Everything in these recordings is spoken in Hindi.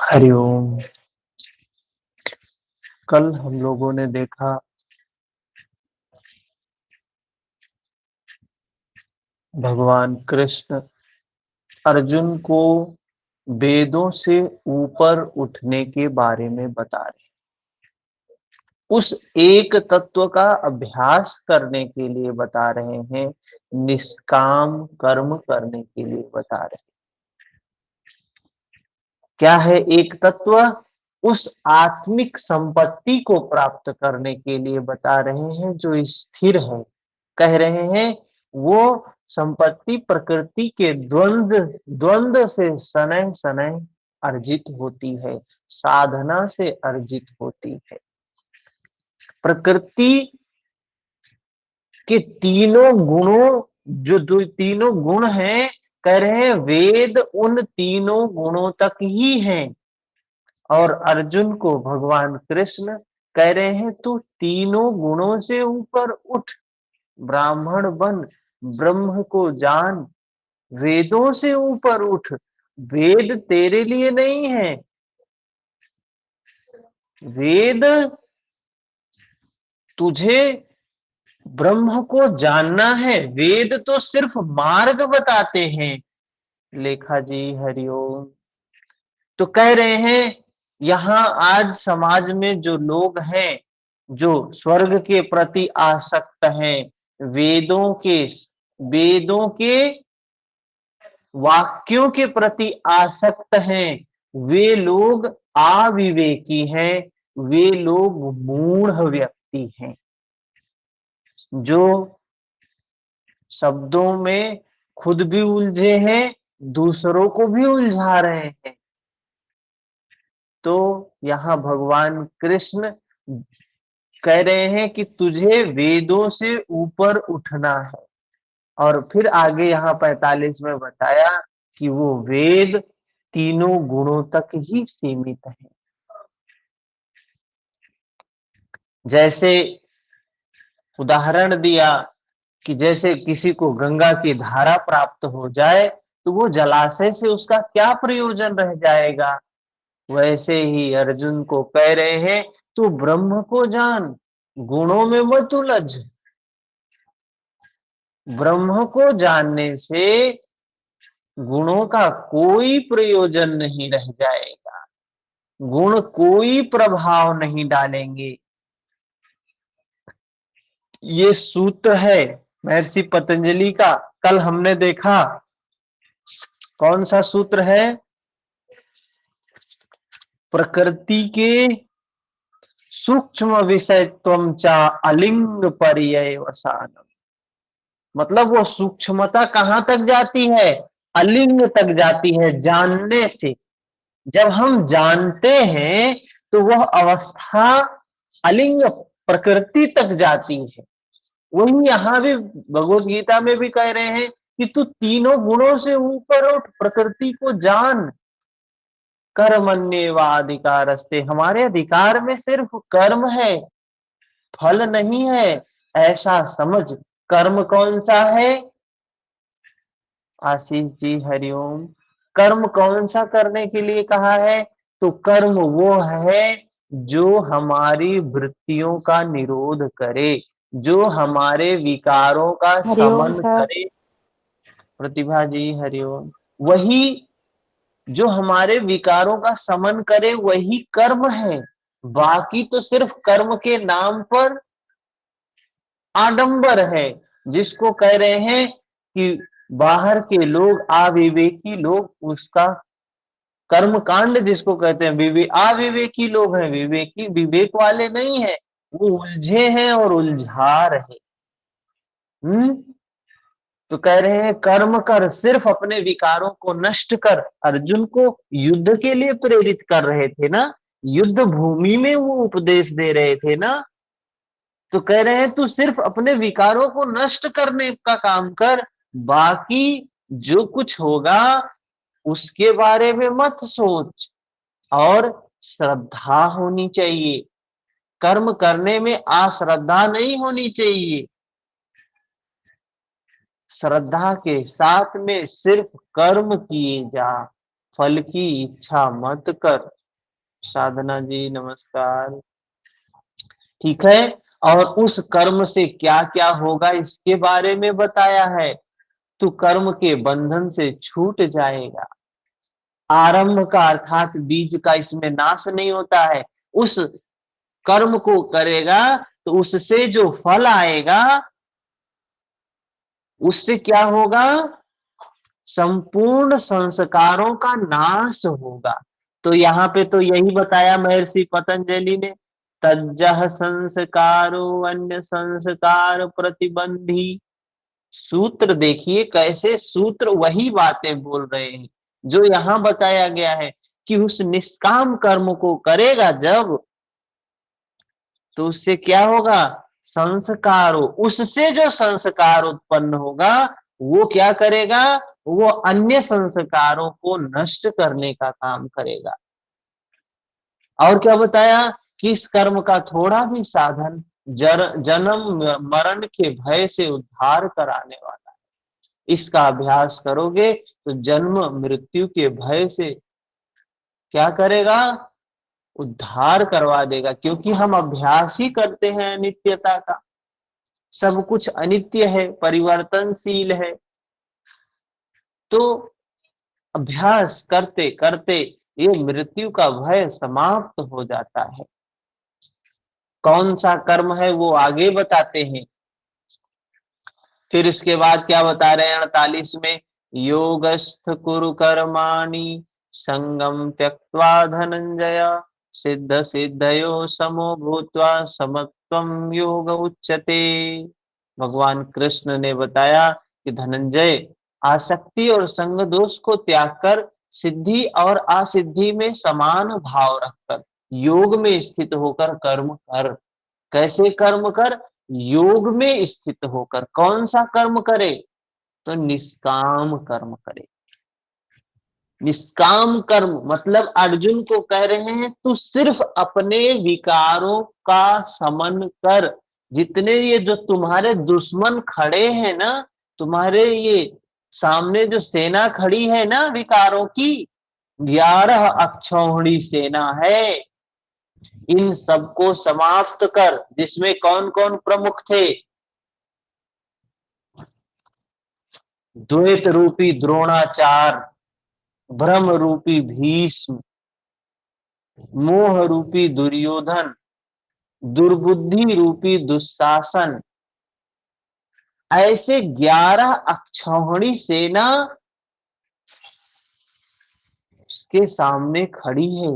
हरिओम। कल हम लोगों ने देखा भगवान कृष्ण अर्जुन को वेदों से ऊपर उठने के बारे में बता रहे हैं। उस एक तत्व का अभ्यास करने के लिए बता रहे हैं, निष्काम कर्म करने के लिए बता रहे हैं। क्या है एक तत्व? उस आत्मिक संपत्ति को प्राप्त करने के लिए बता रहे हैं जो स्थिर है। कह रहे हैं वो संपत्ति प्रकृति के द्वंद्व द्वंद्व से शनैः शनैः अर्जित होती है, साधना से अर्जित होती है। प्रकृति के तीनों गुणों, जो दो तीनों गुण हैं, कह रहे हैं वेद उन तीनों गुणों तक ही हैं। और अर्जुन को भगवान कृष्ण कह रहे हैं तू तीनों गुणों से ऊपर उठ, ब्राह्मण बन, ब्रह्म को जान, वेदों से ऊपर उठ। वेद तेरे लिए नहीं है, वेद तुझे ब्रह्म को जानना है। वेद तो सिर्फ मार्ग बताते हैं। लेखा जी हरिओम। तो कह रहे हैं यहां आज समाज में जो लोग हैं, जो स्वर्ग के प्रति आसक्त हैं, वेदों के वाक्यों के प्रति आसक्त हैं, वे लोग अविवेकी हैं, वे लोग मूढ़ व्यक्ति हैं, जो शब्दों में खुद भी उलझे हैं, दूसरों को भी उलझा रहे हैं। तो यहाँ भगवान कृष्ण कह रहे हैं कि तुझे वेदों से ऊपर उठना है। और फिर आगे यहाँ 45 में बताया कि वो वेद तीनों गुणों तक ही सीमित है। जैसे उदाहरण दिया कि जैसे किसी को गंगा की धारा प्राप्त हो जाए तो वो जलाशय से उसका क्या प्रयोजन रह जाएगा। वैसे ही अर्जुन को कह रहे हैं तू ब्रह्म को जान, गुणों में मत उलझ। ब्रह्म को जानने से गुणों का कोई प्रयोजन नहीं रह जाएगा, गुण कोई प्रभाव नहीं डालेंगे। ये सूत्र है महर्षि पतंजलि का। कल हमने देखा कौन सा सूत्र है? प्रकृति के सूक्ष्म विषयत्वं च अलिंग पर्यवसानम। मतलब वो सूक्ष्मता कहां तक जाती है? अलिंग तक जाती है, जानने से। जब हम जानते हैं तो वह अवस्था अलिंग प्रकृति तक जाती है। वही यहां भी भगवत गीता में भी कह रहे हैं कि तू तीनों गुणों से ऊपर उठ, प्रकृति को जान। कर्मण्येवाधिकारस्ते, हमारे अधिकार में सिर्फ कर्म है, फल नहीं है, ऐसा समझ। कर्म कौन सा है? आशीष जी हरिओम। कर्म कौन सा करने के लिए कहा है? तो कर्म वो है जो हमारी वृत्तियों का निरोध करे, जो हमारे विकारों का हरिओम शमन सर। करे। प्रतिभा जी हरिओम। वही जो हमारे विकारों का शमन करे वही कर्म है। बाकी तो सिर्फ कर्म के नाम पर आडंबर है, जिसको कह रहे हैं कि बाहर के लोग, अविवेकी लोग उसका कर्म कांड जिसको कहते हैं, अविवेकी लोग हैं, विवेकी विवेक वाले नहीं है, वो उलझे हैं और उलझा रहे। तो कह रहे हैं कर्म कर, सिर्फ अपने विकारों को नष्ट कर। अर्जुन को युद्ध के लिए प्रेरित कर रहे थे ना, युद्ध भूमि में वो उपदेश दे रहे थे ना। तो कह रहे हैं तू सिर्फ अपने विकारों को नष्ट करने का काम कर, बाकी जो कुछ होगा उसके बारे में मत सोच। और श्रद्धा होनी चाहिए, कर्म करने में अश्रद्धा नहीं होनी चाहिए। श्रद्धा के साथ में सिर्फ कर्म किए जा, फल की इच्छा मत कर। साधना जी नमस्कार। ठीक है। और उस कर्म से क्या क्या होगा इसके बारे में बताया है। तू कर्म के बंधन से छूट जाएगा। आरंभ का अर्थात बीज का इसमें नाश नहीं होता है। उस कर्म को करेगा तो उससे जो फल आएगा उससे क्या होगा, संपूर्ण संस्कारों का नाश होगा। तो यहाँ पे तो यही बताया महर्षि पतंजलि ने, तज्जह संस्कारो अन्य संस्कार प्रतिबंधी। सूत्र देखिए कैसे सूत्र वही बातें बोल रहे हैं जो यहाँ बताया गया है कि उस निष्काम कर्म को करेगा जब, तो उससे क्या होगा, संस्कारों, उससे जो संस्कार उत्पन्न होगा वो क्या करेगा, वो अन्य संस्कारों को नष्ट करने का काम करेगा। और क्या बताया कि इस कर्म का थोड़ा भी साधन जन्म मरण के भय से उद्धार कराने वाला है। इसका अभ्यास करोगे तो जन्म मृत्यु के भय से क्या करेगा, उद्धार करवा देगा। क्योंकि हम अभ्यास ही करते हैं अनित्यता का। सब कुछ अनित्य है, परिवर्तनशील है। तो अभ्यास करते करते ये मृत्यु का भय समाप्त हो जाता है। कौन सा कर्म है वो आगे बताते हैं। फिर इसके बाद क्या बता रहे हैं 48 में, योगस्थ कुरु कर्माणि संगम त्यक्त्वा धनंजय सिद्ध सिद्धयो समो भूत्वा समत्वम योग उच्यते। भगवान कृष्ण ने बताया कि धनंजय, आसक्ति और संग दोष को त्याग कर सिद्धि और असिद्धि में समान भाव रखकर योग में स्थित होकर कर्म कर। कैसे कर्म कर, योग में स्थित होकर। कौन सा कर्म करे, तो निष्काम कर्म करे। निष्काम कर्म मतलब अर्जुन को कह रहे हैं तू सिर्फ अपने विकारों का समन कर। जितने ये जो तुम्हारे दुश्मन खड़े हैं ना, तुम्हारे ये सामने जो सेना खड़ी है ना विकारों की, 11 अक्षौहिणी सेना है, इन सबको समाप्त कर। जिसमें कौन कौन प्रमुख थे, द्वैत रूपी द्रोणाचार्य, भ्रम रूपी भीष्म, मोह रूपी दुर्योधन, दुर्बुद्धि रूपी दुशासन। ऐसे 11 अक्षौहिणी सेना उसके सामने खड़ी है।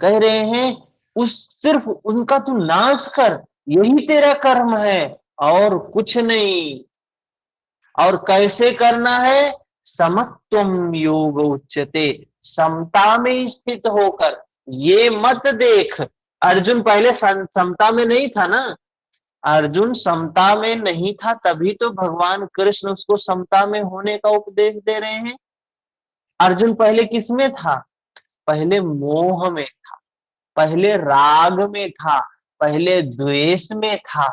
कह रहे हैं उस सिर्फ उनका तू नाश कर, यही तेरा कर्म है और कुछ नहीं। और कैसे करना है, समत्वम योग उच्यते, समता में स्थित होकर। ये मत देख, अर्जुन पहले समता में नहीं था ना। अर्जुन समता में नहीं था, तभी तो भगवान कृष्ण उसको समता में होने का उपदेश दे रहे हैं। अर्जुन पहले किस में था, पहले मोह में था, पहले राग में था, पहले द्वेष में था,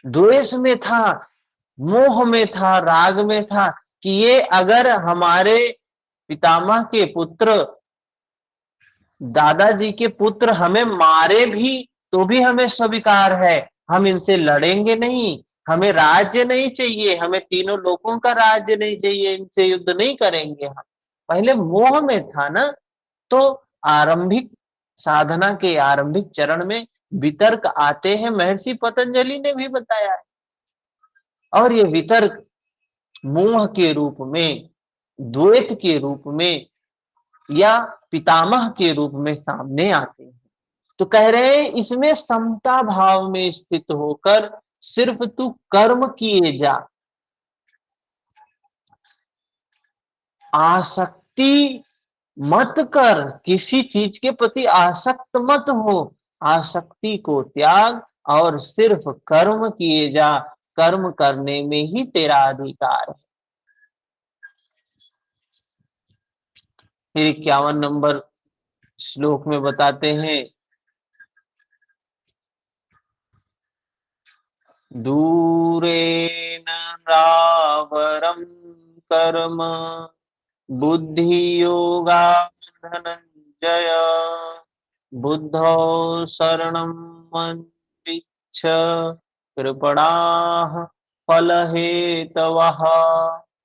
द्वेष में था, मोह में था, राग में था कि ये अगर हमारे पितामह के पुत्र, दादाजी के पुत्र हमें मारे भी तो भी हमें स्वीकार है, हम इनसे लड़ेंगे नहीं, हमें राज्य नहीं चाहिए, हमें तीनों लोगों का राज्य नहीं चाहिए, इनसे युद्ध नहीं करेंगे हम। पहले मोह में था ना। तो आरंभिक साधना के आरंभिक चरण में वितर्क आते हैं, महर्षि पतंजलि ने भी बताया है। और ये वितर्क मोह के रूप में, द्वैत के रूप में या पितामह के रूप में सामने आते हैं। तो कह रहे हैं इसमें समता भाव में स्थित होकर सिर्फ तू कर्म किए जा, आसक्ति मत कर, किसी चीज के प्रति आसक्त मत हो। आसक्ति को त्याग और सिर्फ कर्म किए जा, कर्म करने में ही तेरा अधिकार है। फिर 51 नंबर श्लोक में बताते हैं, दूरेन रावरम कर्म बुद्धि योगा धनंजय बुद्धौ शरणं मन्विच्छ कृपणाः फलहेतवः।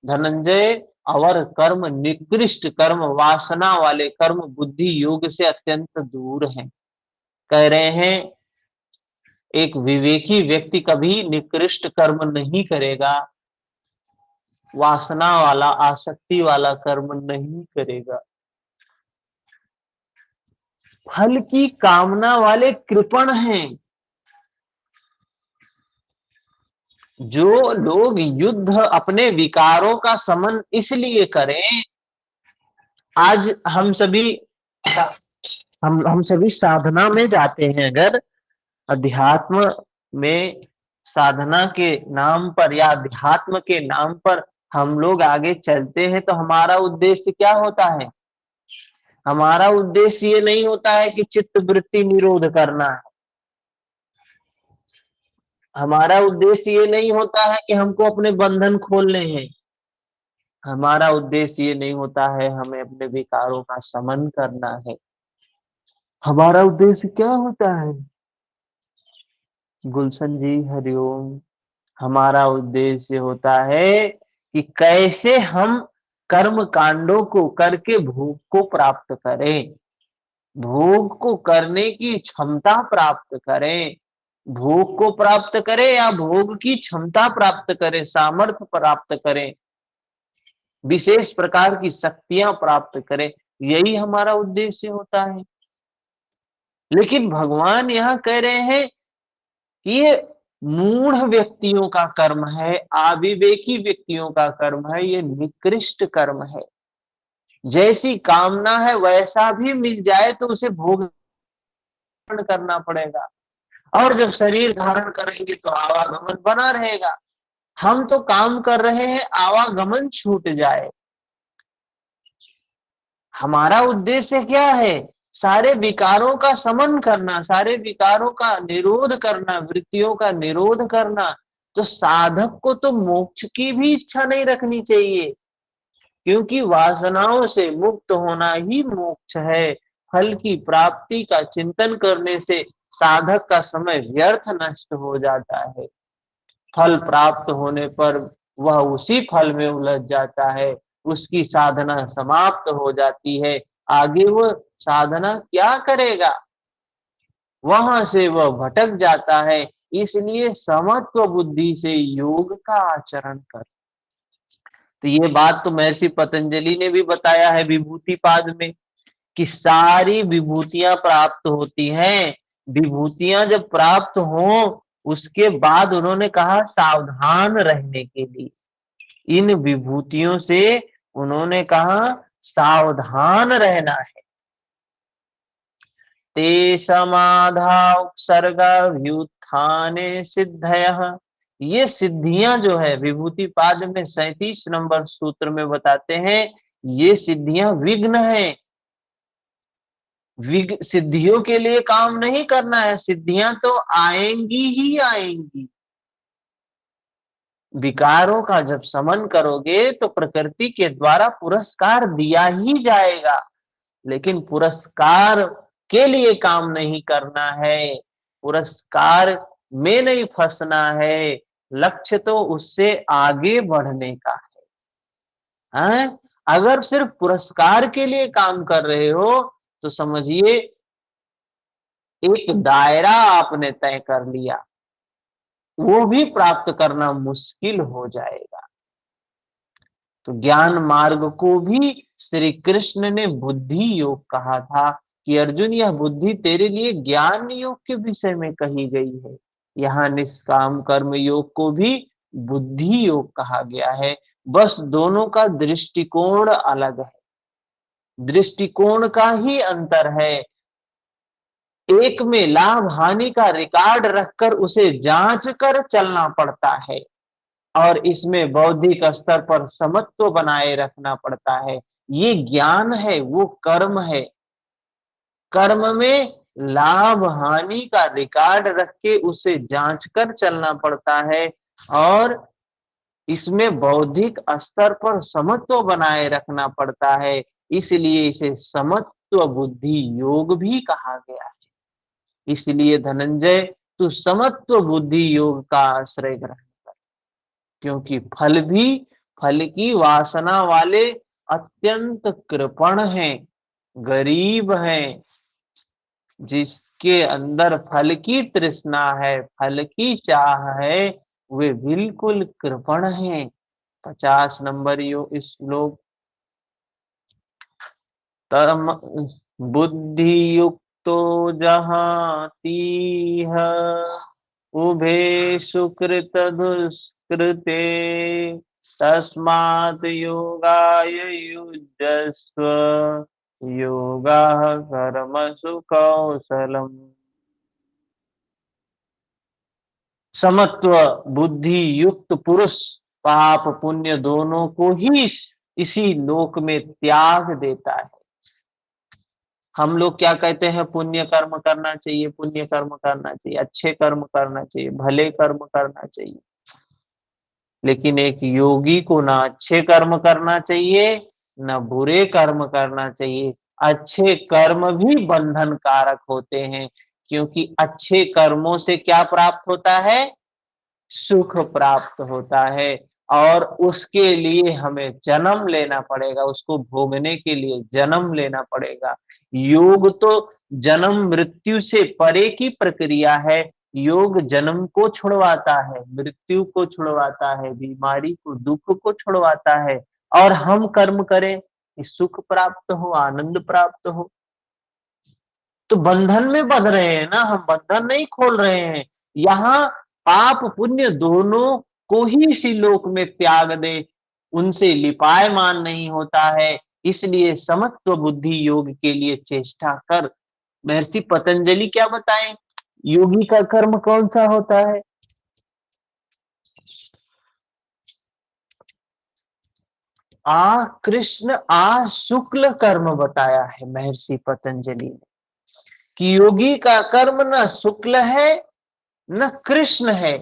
धनंजय, और कर्म निकृष्ट कर्म, वासना वाले कर्म बुद्धि योग से अत्यंत दूर हैं। कह रहे हैं एक विवेकी व्यक्ति कभी निकृष्ट कर्म नहीं करेगा, वासना वाला आसक्ति वाला कर्म नहीं करेगा। फल की कामना वाले कृपण हैं। जो लोग युद्ध अपने विकारों का समन इसलिए करें, आज हम सभी साधना में जाते हैं। अगर अध्यात्म में साधना के नाम पर या अध्यात्म के नाम पर हम लोग आगे चलते हैं, तो हमारा उद्देश्य क्या होता है? हमारा उद्देश्य ये नहीं होता है कि चित्त वृत्ति निरोध करना है। हमारा उद्देश्य ये नहीं होता है कि हमको अपने बंधन खोलने हैं। हमारा उद्देश्य ये नहीं होता है हमें अपने विकारों का शमन करना है। हमारा उद्देश्य क्या होता है? गुलशन जी हरिओम। हमारा उद्देश्य होता है कि कैसे हम कर्म कांडों को करके भोग को प्राप्त करें, भोग को करने की क्षमता प्राप्त करें, भोग को प्राप्त करें या भोग की क्षमता प्राप्त करें, सामर्थ्य प्राप्त करें, विशेष प्रकार की शक्तियां प्राप्त करें। यही हमारा उद्देश्य होता है। लेकिन भगवान यहाँ कह रहे हैं कि ये मूढ़ व्यक्तियों का कर्म है, अविवेकी व्यक्तियों का कर्म है, ये निकृष्ट कर्म है। जैसी कामना है वैसा भी मिल जाए तो उसे भोग करना पड़ेगा, और जब शरीर धारण करेंगे तो आवागमन बना रहेगा। हम तो काम कर रहे हैं आवागमन छूट जाए। हमारा उद्देश्य क्या है? सारे विकारों का समन करना, सारे विकारों का निरोध करना, वृत्तियों का निरोध करना। तो साधक को तो मोक्ष की भी इच्छा नहीं रखनी चाहिए, क्योंकि वासनाओं से मुक्त होना ही मोक्ष है। फल की प्राप्ति का चिंतन करने से साधक का समय व्यर्थ नष्ट हो जाता है। फल प्राप्त होने पर वह उसी फल में उलझ जाता है, उसकी साधना समाप्त हो जाती है। आगे वो साधना क्या करेगा? वहां से वह भटक जाता है। इसलिए समत्व बुद्धि से योग का आचरण कर। तो ये बात तो महर्षि पतंजलि ने भी बताया है विभूति पाद में, कि सारी विभूतियां प्राप्त होती हैं। विभूतियां जब प्राप्त हो उसके बाद उन्होंने कहा सावधान रहने के लिए। इन विभूतियों से उन्होंने कहा सावधान रहना है। ते समाधा उपसर्ग व्युत्थाने सिद्धयः। ये सिद्धियां जो है विभूति पाद में 37 नंबर सूत्र में बताते हैं, ये सिद्धियां विघ्न है। सिद्धियों के लिए काम नहीं करना है, सिद्धियां तो आएंगी ही आएंगी। विकारों का जब समन करोगे तो प्रकृति के द्वारा पुरस्कार दिया ही जाएगा, लेकिन पुरस्कार के लिए काम नहीं करना है, पुरस्कार में नहीं फंसना है। लक्ष्य तो उससे आगे बढ़ने का है। अगर सिर्फ पुरस्कार के लिए काम कर रहे हो तो समझिए एक दायरा आपने तय कर लिया, वो भी प्राप्त करना मुश्किल हो जाएगा। तो ज्ञान मार्ग को भी श्री कृष्ण ने बुद्धि योग कहा था कि अर्जुन यह बुद्धि तेरे लिए ज्ञान योग के विषय में कही गई है। यहाँ निष्काम कर्म योग को भी बुद्धि योग कहा गया है। बस दोनों का दृष्टिकोण अलग है, दृष्टिकोण का ही अंतर है। एक में लाभ हानि का रिकॉर्ड रखकर उसे जांच कर चलना पड़ता है, और इसमें बौद्धिक स्तर पर समत्व बनाए रखना पड़ता है। ये ज्ञान है, वो कर्म है। कर्म में लाभ हानि का रिकॉर्ड रख के उसे जांच कर चलना पड़ता है, और इसमें बौद्धिक स्तर पर समत्व बनाए रखना पड़ता है, इसलिए इसे समत्व बुद्धि योग भी कहा गया है। इसलिए धनंजय, तू समत्व बुद्धि योग का आश्रय ग्रहण कर, क्योंकि फल की वासना वाले अत्यंत कृपण हैं, गरीब हैं। जिसके अंदर फल की तृष्णा है, फल की चाह है, वे बिल्कुल कृपण हैं। 50 नंबर यो श्लोक। तम बुद्धि युक्तो जहाँ तीह उभे सुकृत दुष्कृते तस्मात् योगाय युज्यस्व योगः कर्मसु कौशलम्। समत्व बुद्धि युक्त पुरुष पाप पुण्य दोनों को ही इसी लोक में त्याग देता है। हम लोग क्या कहते हैं, पुण्य कर्म करना चाहिए, पुण्य कर्म करना चाहिए, अच्छे कर्म करना चाहिए, भले कर्म करना चाहिए। लेकिन एक योगी को ना अच्छे कर्म करना चाहिए, ना बुरे कर्म करना चाहिए। अच्छे कर्म भी बंधन कारक होते हैं, क्योंकि अच्छे कर्मों से क्या प्राप्त होता है, सुख प्राप्त होता है। और उसके लिए हमें जन्म लेना पड़ेगा, उसको भोगने के लिए जन्म लेना पड़ेगा। योग तो जन्म मृत्यु से परे की प्रक्रिया है। योग जन्म को छुड़वाता है, मृत्यु को छुड़वाता है, बीमारी को, दुख को छुड़वाता है। और हम कर्म करें कि सुख प्राप्त हो, आनंद प्राप्त हो। तो बंधन में बंध रहे हैं ना, हम बंधन नहीं खोल रहे हैं। यहाँ पाप पुण्य दोनों को ही इसी लोक में त्याग दे, उनसे लिपायमान नहीं होता है। इसलिए समत्व बुद्धि योग के लिए चेष्टा कर। महर्षि पतंजलि क्या बताएं, योगी का कर्म कौन सा होता है? कृष्ण शुक्ल कर्म बताया है महर्षि पतंजलि ने, कि योगी का कर्म न शुक्ल है न कृष्ण है।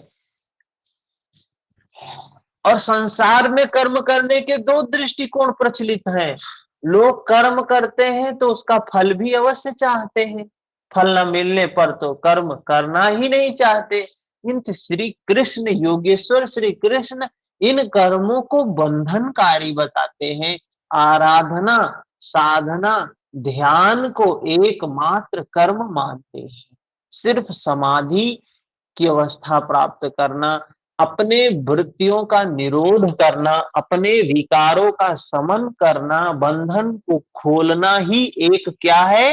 और संसार में कर्म करने के दो दृष्टिकोण प्रचलित हैं। लोग कर्म करते हैं तो उसका फल भी अवश्य चाहते हैं, फल न मिलने पर तो कर्म करना ही नहीं चाहते। किंतु श्री कृष्ण, योगेश्वर श्री कृष्ण इन कर्मों को बंधनकारी बताते हैं। आराधना, साधना, ध्यान को एकमात्र कर्म मानते हैं। सिर्फ समाधि की अवस्था प्राप्त करना, अपने वृत्तियों का निरोध करना, अपने विकारों का समन करना, बंधन को खोलना ही एक क्या है,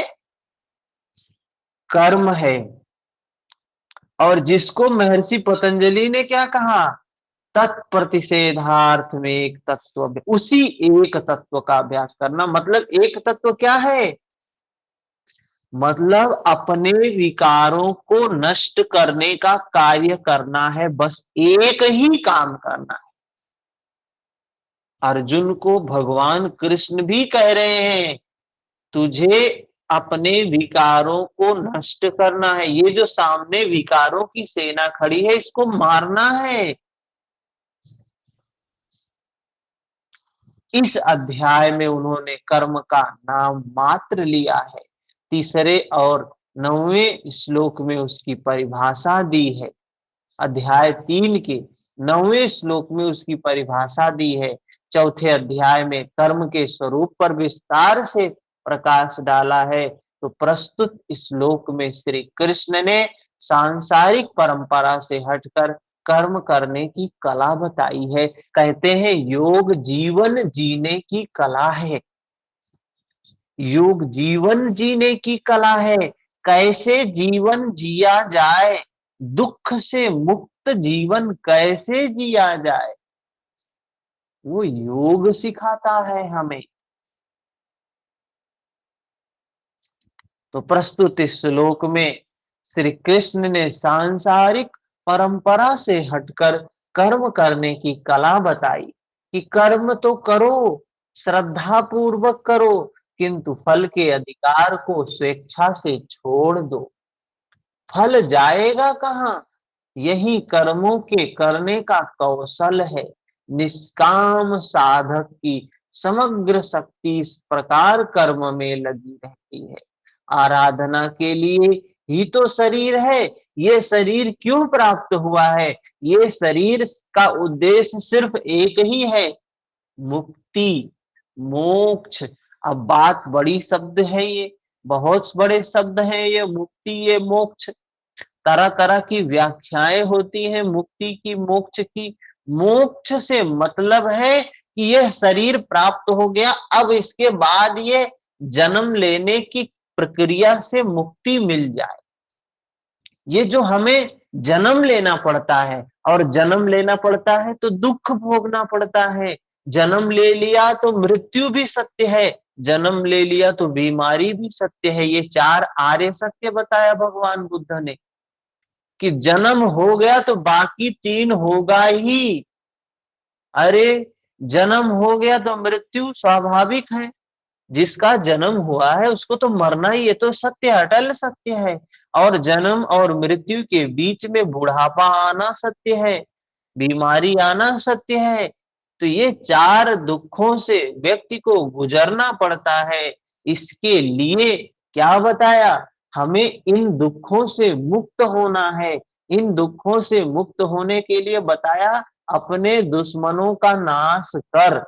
कर्म है। और जिसको महर्षि पतंजलि ने क्या कहा, तत्प्रतिषेधार्थ में एक तत्व, उसी एक तत्व का अभ्यास करना। मतलब एक तत्व क्या है, मतलब अपने विकारों को नष्ट करने का कार्य करना है, बस एक ही काम करना है। अर्जुन को भगवान कृष्ण भी कह रहे हैं, तुझे अपने विकारों को नष्ट करना है। ये जो सामने विकारों की सेना खड़ी है, इसको मारना है। इस अध्याय में उन्होंने कर्म का नाम मात्र लिया है। तीसरे और 9वें श्लोक में उसकी परिभाषा दी है। अध्याय 3 के 9वें श्लोक में उसकी परिभाषा दी है। चौथे अध्याय में कर्म के स्वरूप पर विस्तार से प्रकाश डाला है। तो प्रस्तुत श्लोक में श्री कृष्ण ने सांसारिक परंपरा से हटकर कर्म करने की कला बताई है। कहते हैं योग जीवन जीने की कला है। योग जीवन जीने की कला है। कैसे जीवन जिया जाए, दुख से मुक्त जीवन कैसे जिया जाए, वो योग सिखाता है हमें। तो प्रस्तुत इस श्लोक में श्री कृष्ण ने सांसारिक परंपरा से हटकर कर्म करने की कला बताई, कि कर्म तो करो, श्रद्धा पूर्वक करो, किंतु फल के अधिकार को स्वेच्छा से छोड़ दो। फल जाएगा कहाँ, यही कर्मों के करने का कौशल है। निष्काम साधक की समग्र शक्ति इस प्रकार कर्म में लगी रहती है। आराधना के लिए ही तो शरीर है। ये शरीर क्यों प्राप्त हुआ है? ये शरीर का उद्देश्य सिर्फ एक ही है, मुक्ति, मोक्ष। अब बात बड़ी शब्द है, ये बहुत बड़े शब्द हैं, ये मुक्ति, ये मोक्ष। तरह तरह की व्याख्याएं होती हैं मुक्ति की, मोक्ष की। मोक्ष से मतलब है कि यह शरीर प्राप्त हो गया, अब इसके बाद ये जन्म लेने की प्रक्रिया से मुक्ति मिल जाए। ये जो हमें जन्म लेना पड़ता है, और जन्म लेना पड़ता है तो दुख भोगना पड़ता है। जन्म ले लिया तो मृत्यु भी सत्य है, जन्म ले लिया तो बीमारी भी सत्य है। ये चार आर्य सत्य बताया भगवान बुद्ध ने, कि जन्म हो गया तो बाकी तीन होगा ही। अरे जन्म हो गया तो मृत्यु स्वाभाविक है, जिसका जन्म हुआ है उसको तो मरना ही, ये तो सत्य, अटल सत्य है। और जन्म और मृत्यु के बीच में बुढ़ापा आना सत्य है, बीमारी आना सत्य है। तो ये चार दुखों से व्यक्ति को गुजरना पड़ता है। इसके लिए क्या बताया? हमें इन दुखों से मुक्त होना है। इन दुखों से मुक्त होने के लिए बताया, अपने दुश्मनों का नाश कर।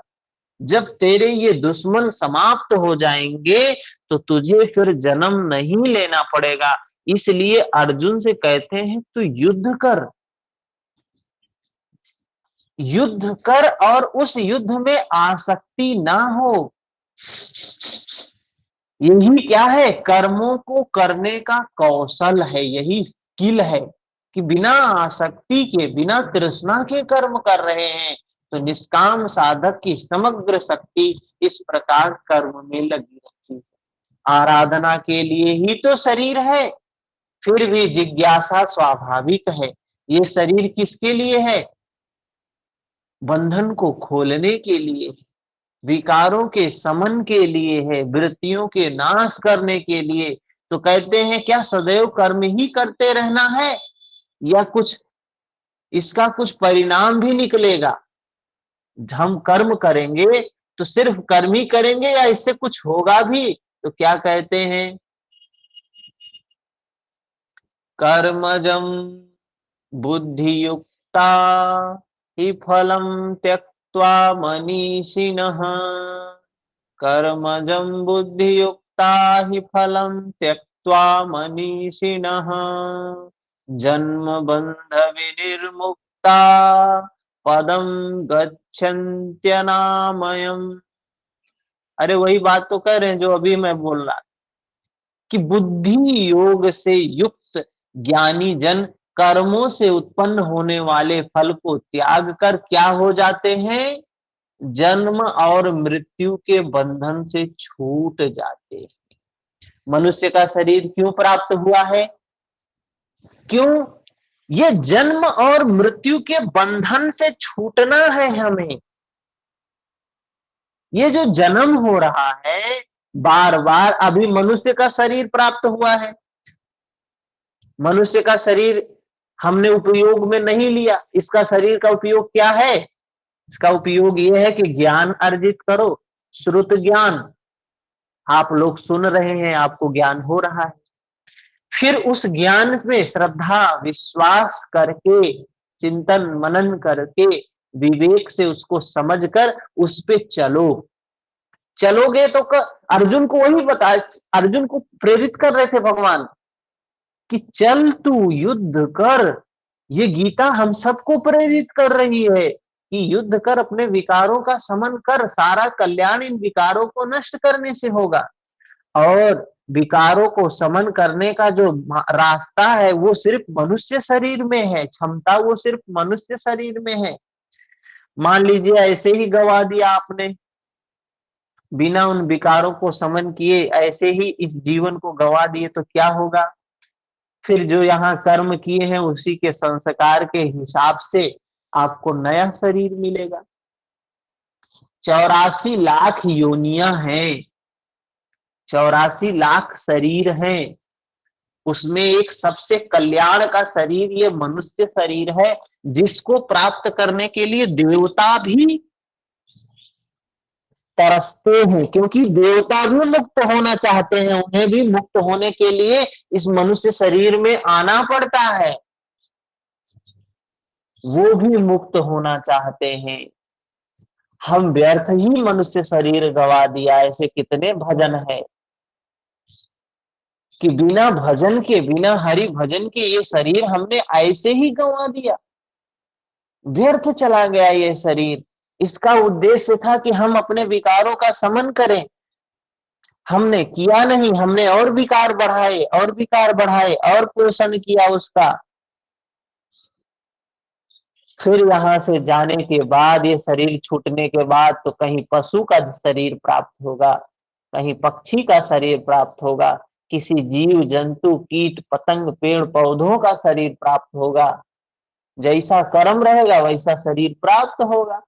जब तेरे ये दुश्मन समाप्त हो जाएंगे तो तुझे फिर जन्म नहीं लेना पड़ेगा। इसलिए अर्जुन से कहते हैं तू युद्ध कर, युद्ध कर, और उस युद्ध में आसक्ति ना हो। यही क्या है? कर्मों को करने का कौशल है, यही स्किल है, कि बिना आसक्ति के, बिना तृष्णा के कर्म कर रहे हैं। तो निष्काम साधक की समग्र शक्ति इस प्रकार कर्म में लगी रहती है। आराधना के लिए ही तो शरीर है, फिर भी जिज्ञासा स्वाभाविक है। ये शरीर किसके लिए है? बंधन को खोलने के लिए, विकारों के समन के लिए है, वृत्तियों के नाश करने के लिए। तो कहते हैं क्या सदैव कर्म ही करते रहना है, या कुछ इसका कुछ परिणाम भी निकलेगा? हम कर्म करेंगे तो सिर्फ कर्म ही करेंगे, या इससे कुछ होगा भी? तो क्या कहते हैं? कर्मजम बुद्धियुक्ता हि फलं त्यक्त्वा मनीषिणः। कर्मजं बुद्धियुक्ता हि फलं त्यक्त्वा मनीषिणः। जन्म बंध विनिर्मुक्ता पदं गच्छन्त्यनामयम्। अरे वही बात तो कह रहे हैं जो अभी मैं बोल रहा, कि बुद्धि योग से युक्त ज्ञानी जन कर्मों से उत्पन्न होने वाले फल को त्याग कर क्या हो जाते हैं? जन्म और मृत्यु के बंधन से छूट जाते हैं। मनुष्य का शरीर क्यों प्राप्त हुआ है? क्यों? ये जन्म और मृत्यु के बंधन से छूटना है हमें। ये जो जन्म हो रहा है बार बार, अभी मनुष्य का शरीर प्राप्त हुआ है, मनुष्य का शरीर हमने उपयोग में नहीं लिया। इसका शरीर का उपयोग क्या है? इसका उपयोग यह है कि ज्ञान अर्जित करो, श्रुत ज्ञान। आप लोग सुन रहे हैं, आपको ज्ञान हो रहा है, फिर उस ज्ञान में श्रद्धा विश्वास करके, चिंतन मनन करके, विवेक से उसको समझकर उस पे चलो। चलोगे तो अर्जुन को वही बता, अर्जुन को प्रेरित कर रहे थे भगवान कि चल तू युद्ध कर। ये गीता हम सबको प्रेरित कर रही है कि युद्ध कर, अपने विकारों का समन कर। सारा कल्याण इन विकारों को नष्ट करने से होगा। और विकारों को समन करने का जो रास्ता है वो सिर्फ मनुष्य शरीर में है, क्षमता वो सिर्फ मनुष्य शरीर में है। मान लीजिए ऐसे ही गवा दिया आपने, बिना उन विकारों को समन किए ऐसे ही इस जीवन को गवा दिए, तो क्या होगा? फिर जो यहाँ कर्म किए हैं उसी के संस्कार के हिसाब से आपको नया शरीर मिलेगा। 84 लाख योनियां हैं, 84 लाख शरीर हैं। उसमें एक सबसे कल्याण का शरीर ये मनुष्य शरीर है, जिसको प्राप्त करने के लिए देवता भी तरसते हैं, क्योंकि देवता भी मुक्त होना चाहते हैं, उन्हें भी मुक्त होने के लिए इस मनुष्य शरीर में आना पड़ता है, वो भी मुक्त होना चाहते हैं। हम व्यर्थ ही मनुष्य शरीर गवा दिया। ऐसे कितने भजन है कि बिना भजन के, बिना हरि भजन के ये शरीर हमने ऐसे ही गंवा दिया, व्यर्थ चला गया ये शरीर। इसका उद्देश्य था कि हम अपने विकारों का शमन करें, हमने किया नहीं, हमने और विकार बढ़ाए और विकार बढ़ाए और पोषण किया उसका। फिर यहां से जाने के बाद, ये शरीर छूटने के बाद, तो कहीं पशु का शरीर प्राप्त होगा, कहीं पक्षी का शरीर प्राप्त होगा, किसी जीव जंतु कीट पतंग पेड़ पौधों का शरीर प्राप्त होगा। जैसा कर्म रहेगा वैसा शरीर प्राप्त होगा।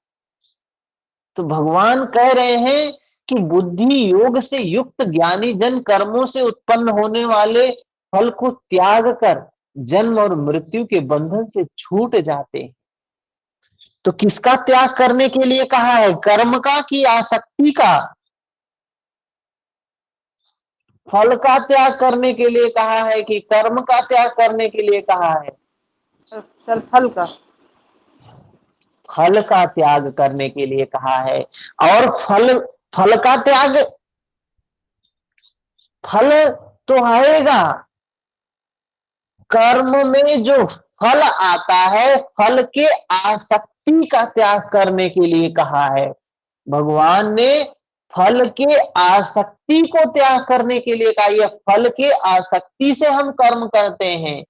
तो भगवान कह रहे हैं कि बुद्धि योग से युक्त ज्ञानी जन कर्मों से उत्पन्न होने वाले फल को त्याग कर जन्म और मृत्यु के बंधन से छूट जाते हैं। तो किसका त्याग करने के लिए कहा है, कर्म का कि आसक्ति का? फल का त्याग करने के लिए कहा है कि कर्म का त्याग करने के लिए कहा है? सर फल का। फल का त्याग करने के लिए कहा है। और फल, फल का त्याग, फल तो आएगा, कर्म में जो फल आता है, फल के आसक्ति का त्याग करने के लिए कहा है। भगवान ने फल के आसक्ति को त्याग करने के लिए कहा। यह फल के आसक्ति से हम कर्म करते हैं,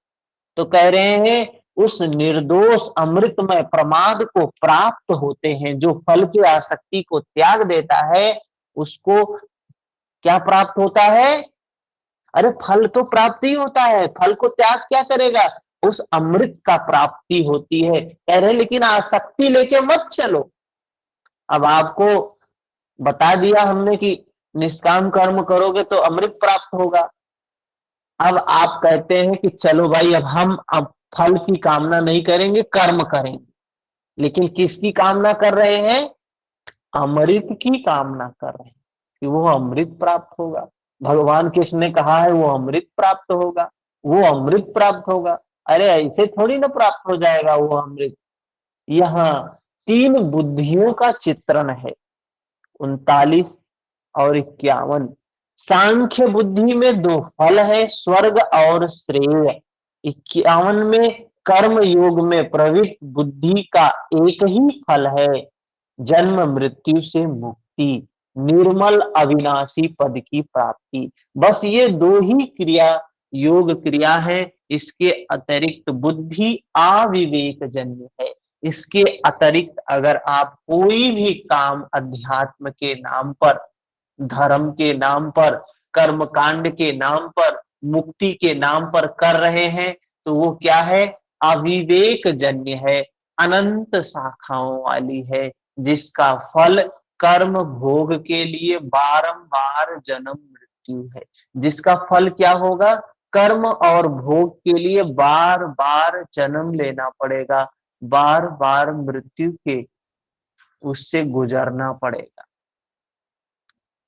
तो कह रहे हैं उस निर्दोष अमृतमय प्रमाद को प्राप्त होते हैं। जो फल की आसक्ति को त्याग देता है उसको क्या प्राप्त होता है? अरे फल तो प्राप्ति होता है, फल को त्याग क्या करेगा? उस अमृत का प्राप्ति होती है। कह रहे लेकिन आसक्ति लेके मत चलो। अब आपको बता दिया हमने कि निष्काम कर्म करोगे तो अमृत प्राप्त होगा। अब आप कहते हैं कि चलो भाई अब हम अब फल की कामना नहीं करेंगे, कर्म करेंगे। लेकिन किसकी कामना कर रहे हैं? अमृत की कामना कर रहे हैं कि वो अमृत प्राप्त होगा। भगवान कृष्ण ने कहा है वो अमृत प्राप्त होगा, वो अमृत प्राप्त होगा। अरे ऐसे थोड़ी ना प्राप्त हो जाएगा वो अमृत। यहाँ 3 बुद्धियों का चित्रण है, 39 और 51। सांख्य बुद्धि में 2 फल है, स्वर्ग और श्रेय। 51 में कर्म योग में प्रवृत्त बुद्धि का एक ही फल है, जन्म मृत्यु से मुक्ति, निर्मल अविनाशी पद की प्राप्ति। बस ये 2 ही क्रिया योग क्रिया है। इसके अतिरिक्त बुद्धि अविवेक जन्य है। इसके अतिरिक्त अगर आप कोई भी काम अध्यात्म के नाम पर, धर्म के नाम पर, कर्म कांड के नाम पर, मुक्ति के नाम पर कर रहे हैं तो वो क्या है? अविवेक जन्य है, अनंत शाखाओं वाली है, जिसका फल कर्म भोग के लिए बारंबार जन्म मृत्यु है। जिसका फल क्या होगा? कर्म और भोग के लिए बार बार जन्म लेना पड़ेगा, बार बार मृत्यु के उससे गुजरना पड़ेगा।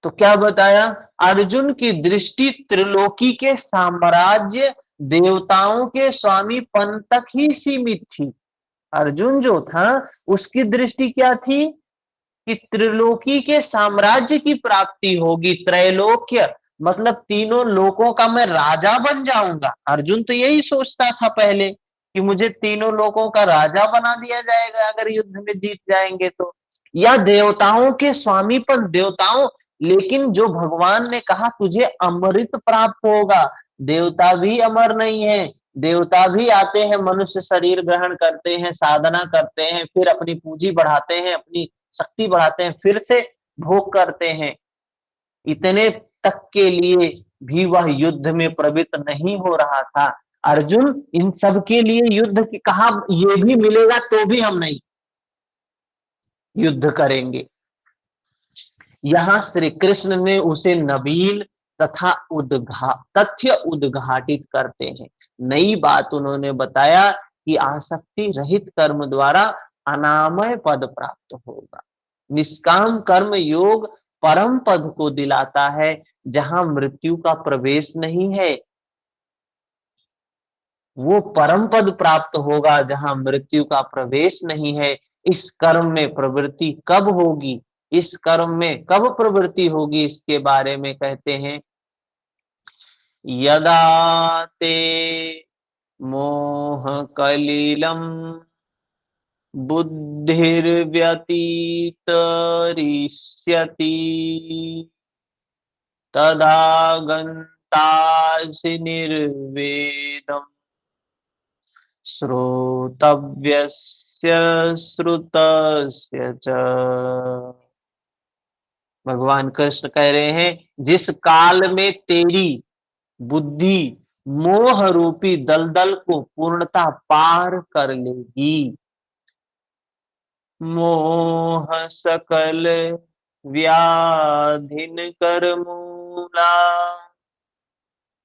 तो क्या बताया? अर्जुन की दृष्टि त्रिलोकी के साम्राज्य देवताओं के स्वामीपन तक ही सीमित थी। अर्जुन जो था उसकी दृष्टि क्या थी कि त्रिलोकी के साम्राज्य की प्राप्ति होगी। त्रैलोक्य मतलब तीनों लोकों का मैं राजा बन जाऊंगा। अर्जुन तो यही सोचता था पहले कि मुझे तीनों लोकों का राजा बना दिया जाएगा अगर युद्ध में जीत जाएंगे तो, या देवताओं के स्वामीपन, देवताओं। लेकिन जो भगवान ने कहा तुझे अमृत प्राप्त होगा, देवता भी अमर नहीं है। देवता भी आते हैं, मनुष्य शरीर ग्रहण करते हैं, साधना करते हैं, फिर अपनी पूंजी बढ़ाते हैं, अपनी शक्ति बढ़ाते हैं, फिर से भोग करते हैं। इतने तक के लिए भी वह युद्ध में प्रवृत्त नहीं हो रहा था। अर्जुन इन सब के लिए युद्ध की कहा, ये भी मिलेगा तो भी हम नहीं युद्ध करेंगे। यहां श्री कृष्ण ने उसे नबील तथा तथ्य उद्घाटित करते हैं। नई बात उन्होंने बताया कि आसक्ति रहित कर्म द्वारा अनामय पद प्राप्त होगा। निष्काम कर्म योग परम पद को दिलाता है, जहां मृत्यु का प्रवेश नहीं है। वो परम पद प्राप्त होगा जहां मृत्यु का प्रवेश नहीं है। इस कर्म में प्रवृत्ति कब होगी, इस कर्म में कब प्रवृत्ति होगी, इसके बारे में कहते हैं, यदा ते मोह कलिलम बुद्धिर्व्यतीतरिष्यति तदा गन्तासि निर्वेदम् श्रोतव्यस्य श्रुतस्य च। भगवान कृष्ण कह रहे हैं, जिस काल में तेरी बुद्धि मोह रूपी दलदल को पूर्णता पार कर लेगी, मोह सकल व्याधिन कर मूला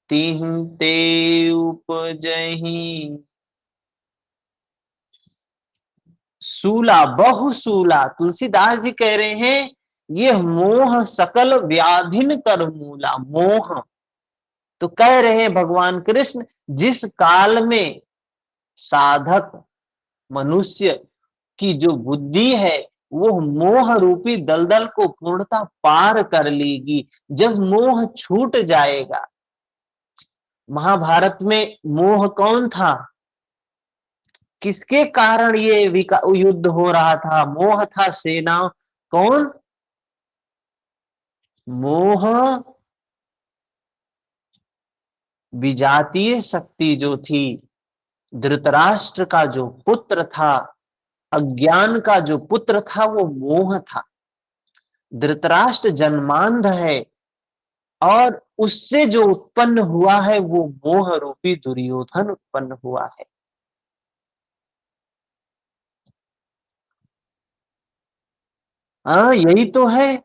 तिह ते उपजहि सूला बहुसूला। तुलसीदास जी कह रहे हैं, ये मोह सकल व्याधिन कर मूला। मोह तो कह रहे हैं भगवान कृष्ण, जिस काल में साधक मनुष्य की जो बुद्धि है वो मोह रूपी दलदल को पूर्णता पार कर लेगी, जब मोह छूट जाएगा। महाभारत में मोह कौन था, किसके कारण ये युद्ध हो रहा था? मोह था सेना। कौन? मोह विजातीय शक्ति जो थी, धृतराष्ट्र का जो पुत्र था, अज्ञान का जो पुत्र था, वो मोह था। धृतराष्ट्र जन्मांध है और उससे जो उत्पन्न हुआ है वो मोह रूपी दुर्योधन उत्पन्न हुआ है। हाँ, यही तो है।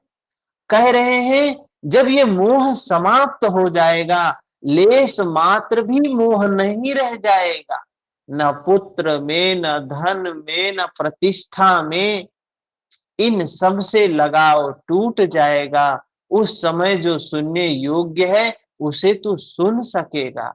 कह रहे हैं, जब ये मोह समाप्त हो जाएगा, लेश मात्र भी मोह नहीं रह जाएगा, न पुत्र में, न धन में, न प्रतिष्ठा में, इन सब से लगाव टूट जाएगा। उस समय जो सुनने योग्य है उसे तू सुन सकेगा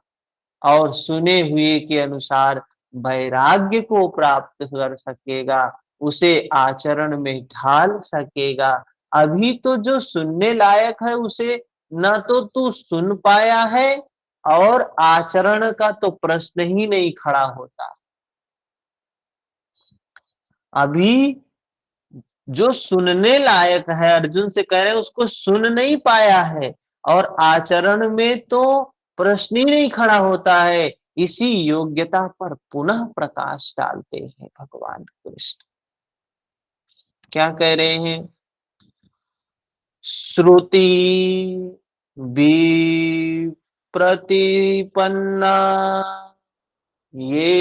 और सुने हुए के अनुसार वैराग्य को प्राप्त कर सकेगा, उसे आचरण में ढाल सकेगा। अभी तो जो सुनने लायक है उसे न तो तू सुन पाया है और आचरण का तो प्रश्न ही नहीं खड़ा होता। अभी जो सुनने लायक है, अर्जुन से कह रहे हैं, उसको सुन नहीं पाया है और आचरण में तो प्रश्न ही नहीं खड़ा होता है। इसी योग्यता पर पुनः प्रकाश डालते हैं भगवान कृष्ण। क्या कह रहे हैं? श्रुति विप्रतिपन्ना ये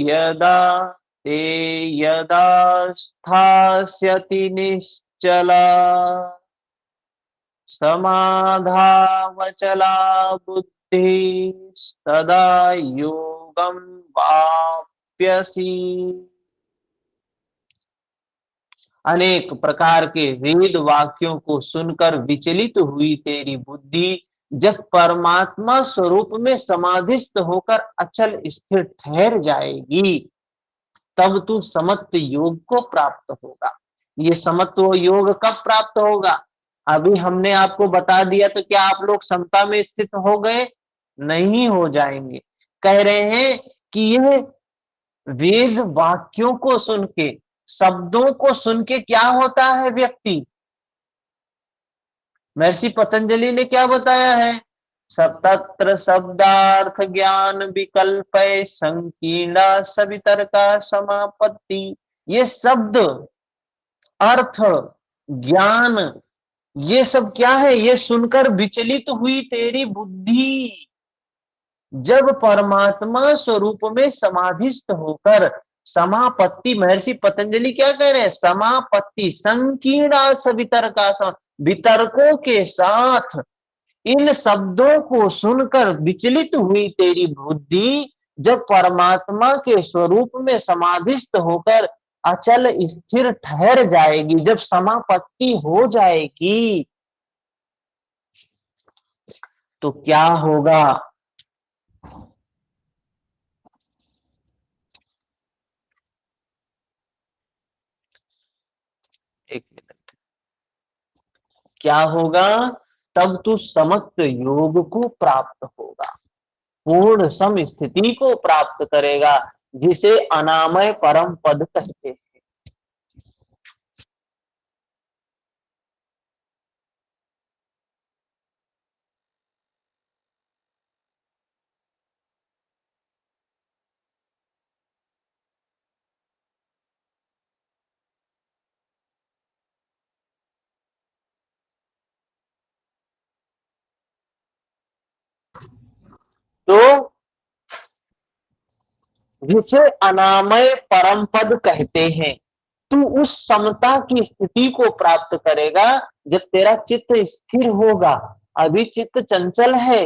यदा ते यदा स्थास्यति निश्चला समाधावचला बुद्धिस्तदा योगं वाप्यसि। अनेक प्रकार के वेद वाक्यों को सुनकर विचलित हुई तेरी बुद्धि जब परमात्मा स्वरूप में समाधिस्थ होकर अचल स्थिर ठहर जाएगी, तब तू समत्व योग को प्राप्त होगा। ये समत्व योग कब प्राप्त होगा? अभी हमने आपको बता दिया तो क्या आप लोग समता में स्थित हो गए? नहीं हो जाएंगे। कह रहे हैं कि यह वेद वाक्यों को सुन के, शब्दों को सुन के क्या होता है व्यक्ति? महर्षि पतंजलि ने क्या बताया है? तत्र शब्दार्थ ज्ञान विकल्प संकीर्णा सवितर्का समापत्ति। ये शब्द, अर्थ, ज्ञान, ये सब क्या है? ये सुनकर विचलित हुई तेरी बुद्धि जब परमात्मा स्वरूप में समाधिस्थ होकर समापत्ति, महर्षि पतंजलि क्या कह रहे हैं? समापत्ति संकीर्णा सवितर्का, वितर्कों के साथ इन शब्दों को सुनकर विचलित हुई तेरी बुद्धि जब परमात्मा के स्वरूप में समाधिस्थ होकर अचल स्थिर ठहर जाएगी, जब समापत्ति हो जाएगी, तो क्या होगा? एक मिनट। क्या होगा? तब तू समस्त योग को प्राप्त होगा, पूर्ण सम स्थिति को प्राप्त करेगा, जिसे अनामय परम पद कहते हैं। तो जिसे अनामय परम पद कहते हैं, तू उस समता की स्थिति को प्राप्त करेगा जब तेरा चित्त स्थिर होगा। अभी चित्त चंचल है,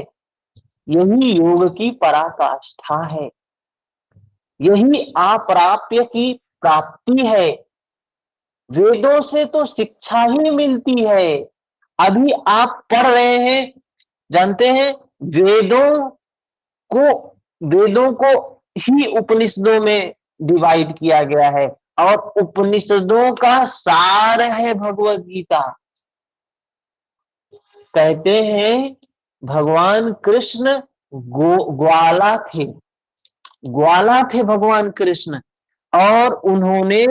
यही योग की पराकाष्ठा है, यही अप्राप्य की प्राप्ति है। वेदों से तो शिक्षा ही मिलती है। अभी आप पढ़ रहे हैं, जानते हैं, वेदों को वेदों को ही उपनिषदों में डिवाइड किया गया है, और उपनिषदों का सार है भगवत गीता। कहते हैं भगवान कृष्ण ग्वाला थे, ग्वाला थे भगवान कृष्ण, और उन्होंने,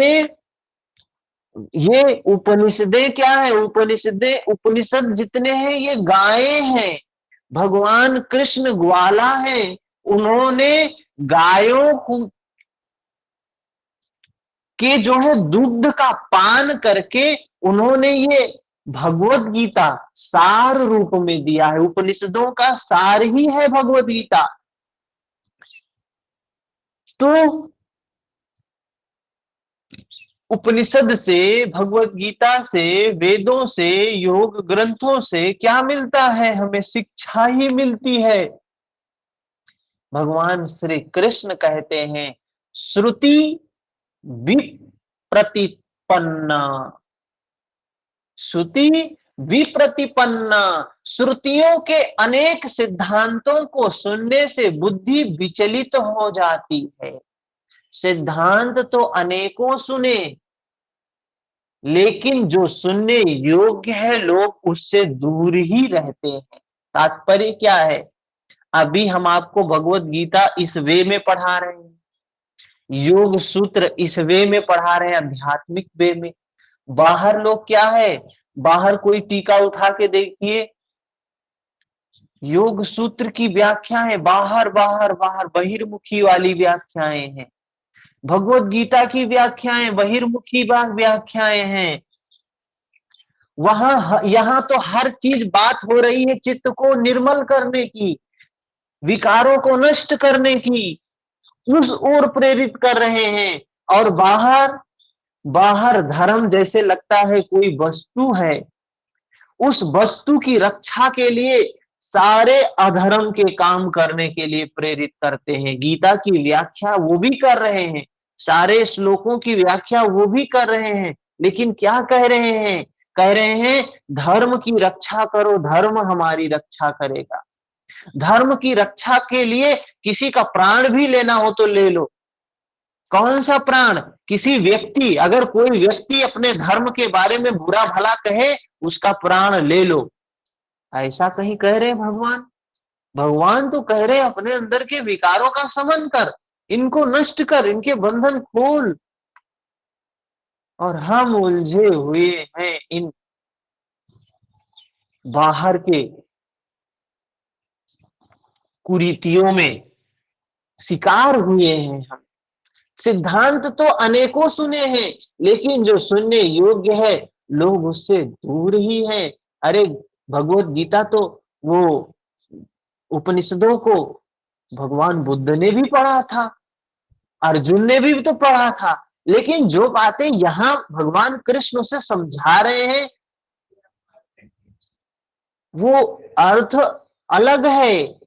ये उपनिषदें क्या है? उपनिषद जितने हैं ये गायें हैं। भगवान कृष्ण ग्वाला है, उन्होंने गायों के जो है दूध का पान करके उन्होंने ये भगवत गीता सार रूप में दिया है। उपनिषदों का सार ही है भगवत गीता। तो उपनिषद से, भगवत गीता से, वेदों से, योग ग्रंथों से क्या मिलता है? हमें शिक्षा ही मिलती है। भगवान श्री कृष्ण कहते हैं श्रुति विप्रतिपन्ना, श्रुति विप्रतिपन्ना, श्रुतियों के अनेक सिद्धांतों को सुनने से बुद्धि विचलित हो जाती है। सिद्धांत तो अनेकों सुने, लेकिन जो सुनने योग्य है लोग उससे दूर ही रहते हैं। तात्पर्य क्या है? अभी हम आपको भगवत गीता इस वे में पढ़ा रहे हैं, योग सूत्र इस वे में पढ़ा रहे हैं, आध्यात्मिक वे में। बाहर लोग क्या है, बाहर कोई टीका उठा के देखिए, योग सूत्र की व्याख्याएं बाहर बाहर बाहर बहिर्मुखी वाली व्याख्याएं हैं। भगवत गीता की व्याख्याएं बहिर्मुखी व्याख्याएं हैं। वहां यहां तो हर चीज बात हो रही है चित्त को निर्मल करने की, विकारों को नष्ट करने की, उस ओर प्रेरित कर रहे हैं। और बाहर बाहर धर्म जैसे लगता है कोई वस्तु है, उस वस्तु की रक्षा के लिए सारे अधर्म के काम करने के लिए प्रेरित करते हैं। गीता की व्याख्या वो भी कर रहे हैं, सारे श्लोकों की व्याख्या वो भी कर रहे हैं, लेकिन क्या कह रहे हैं? कह रहे हैं धर्म की रक्षा करो, धर्म हमारी रक्षा करेगा। धर्म की रक्षा के लिए किसी का प्राण भी लेना हो तो ले लो। कौन सा प्राण? किसी व्यक्ति, अगर कोई व्यक्ति अपने धर्म के बारे में बुरा भला कहे, उसका प्राण ले लो। ऐसा कहीं कह रहे भगवान? भगवान तो कह रहे अपने अंदर के विकारों का समन कर, इनको नष्ट कर, इनके बंधन खोल। और हम उलझे हुए हैं इन बाहर के कुरीतियों में, शिकार हुए हैं हम। सिद्धांत तो अनेकों सुने हैं, लेकिन जो सुनने योग्य है लोग उससे दूर ही हैं। अरे भगवत गीता तो, वो उपनिषदों को भगवान बुद्ध ने भी पढ़ा था, अर्जुन ने भी तो पढ़ा था, लेकिन जो बातें यहां भगवान कृष्ण उसे समझा रहे हैं वो अर्थ अलग है।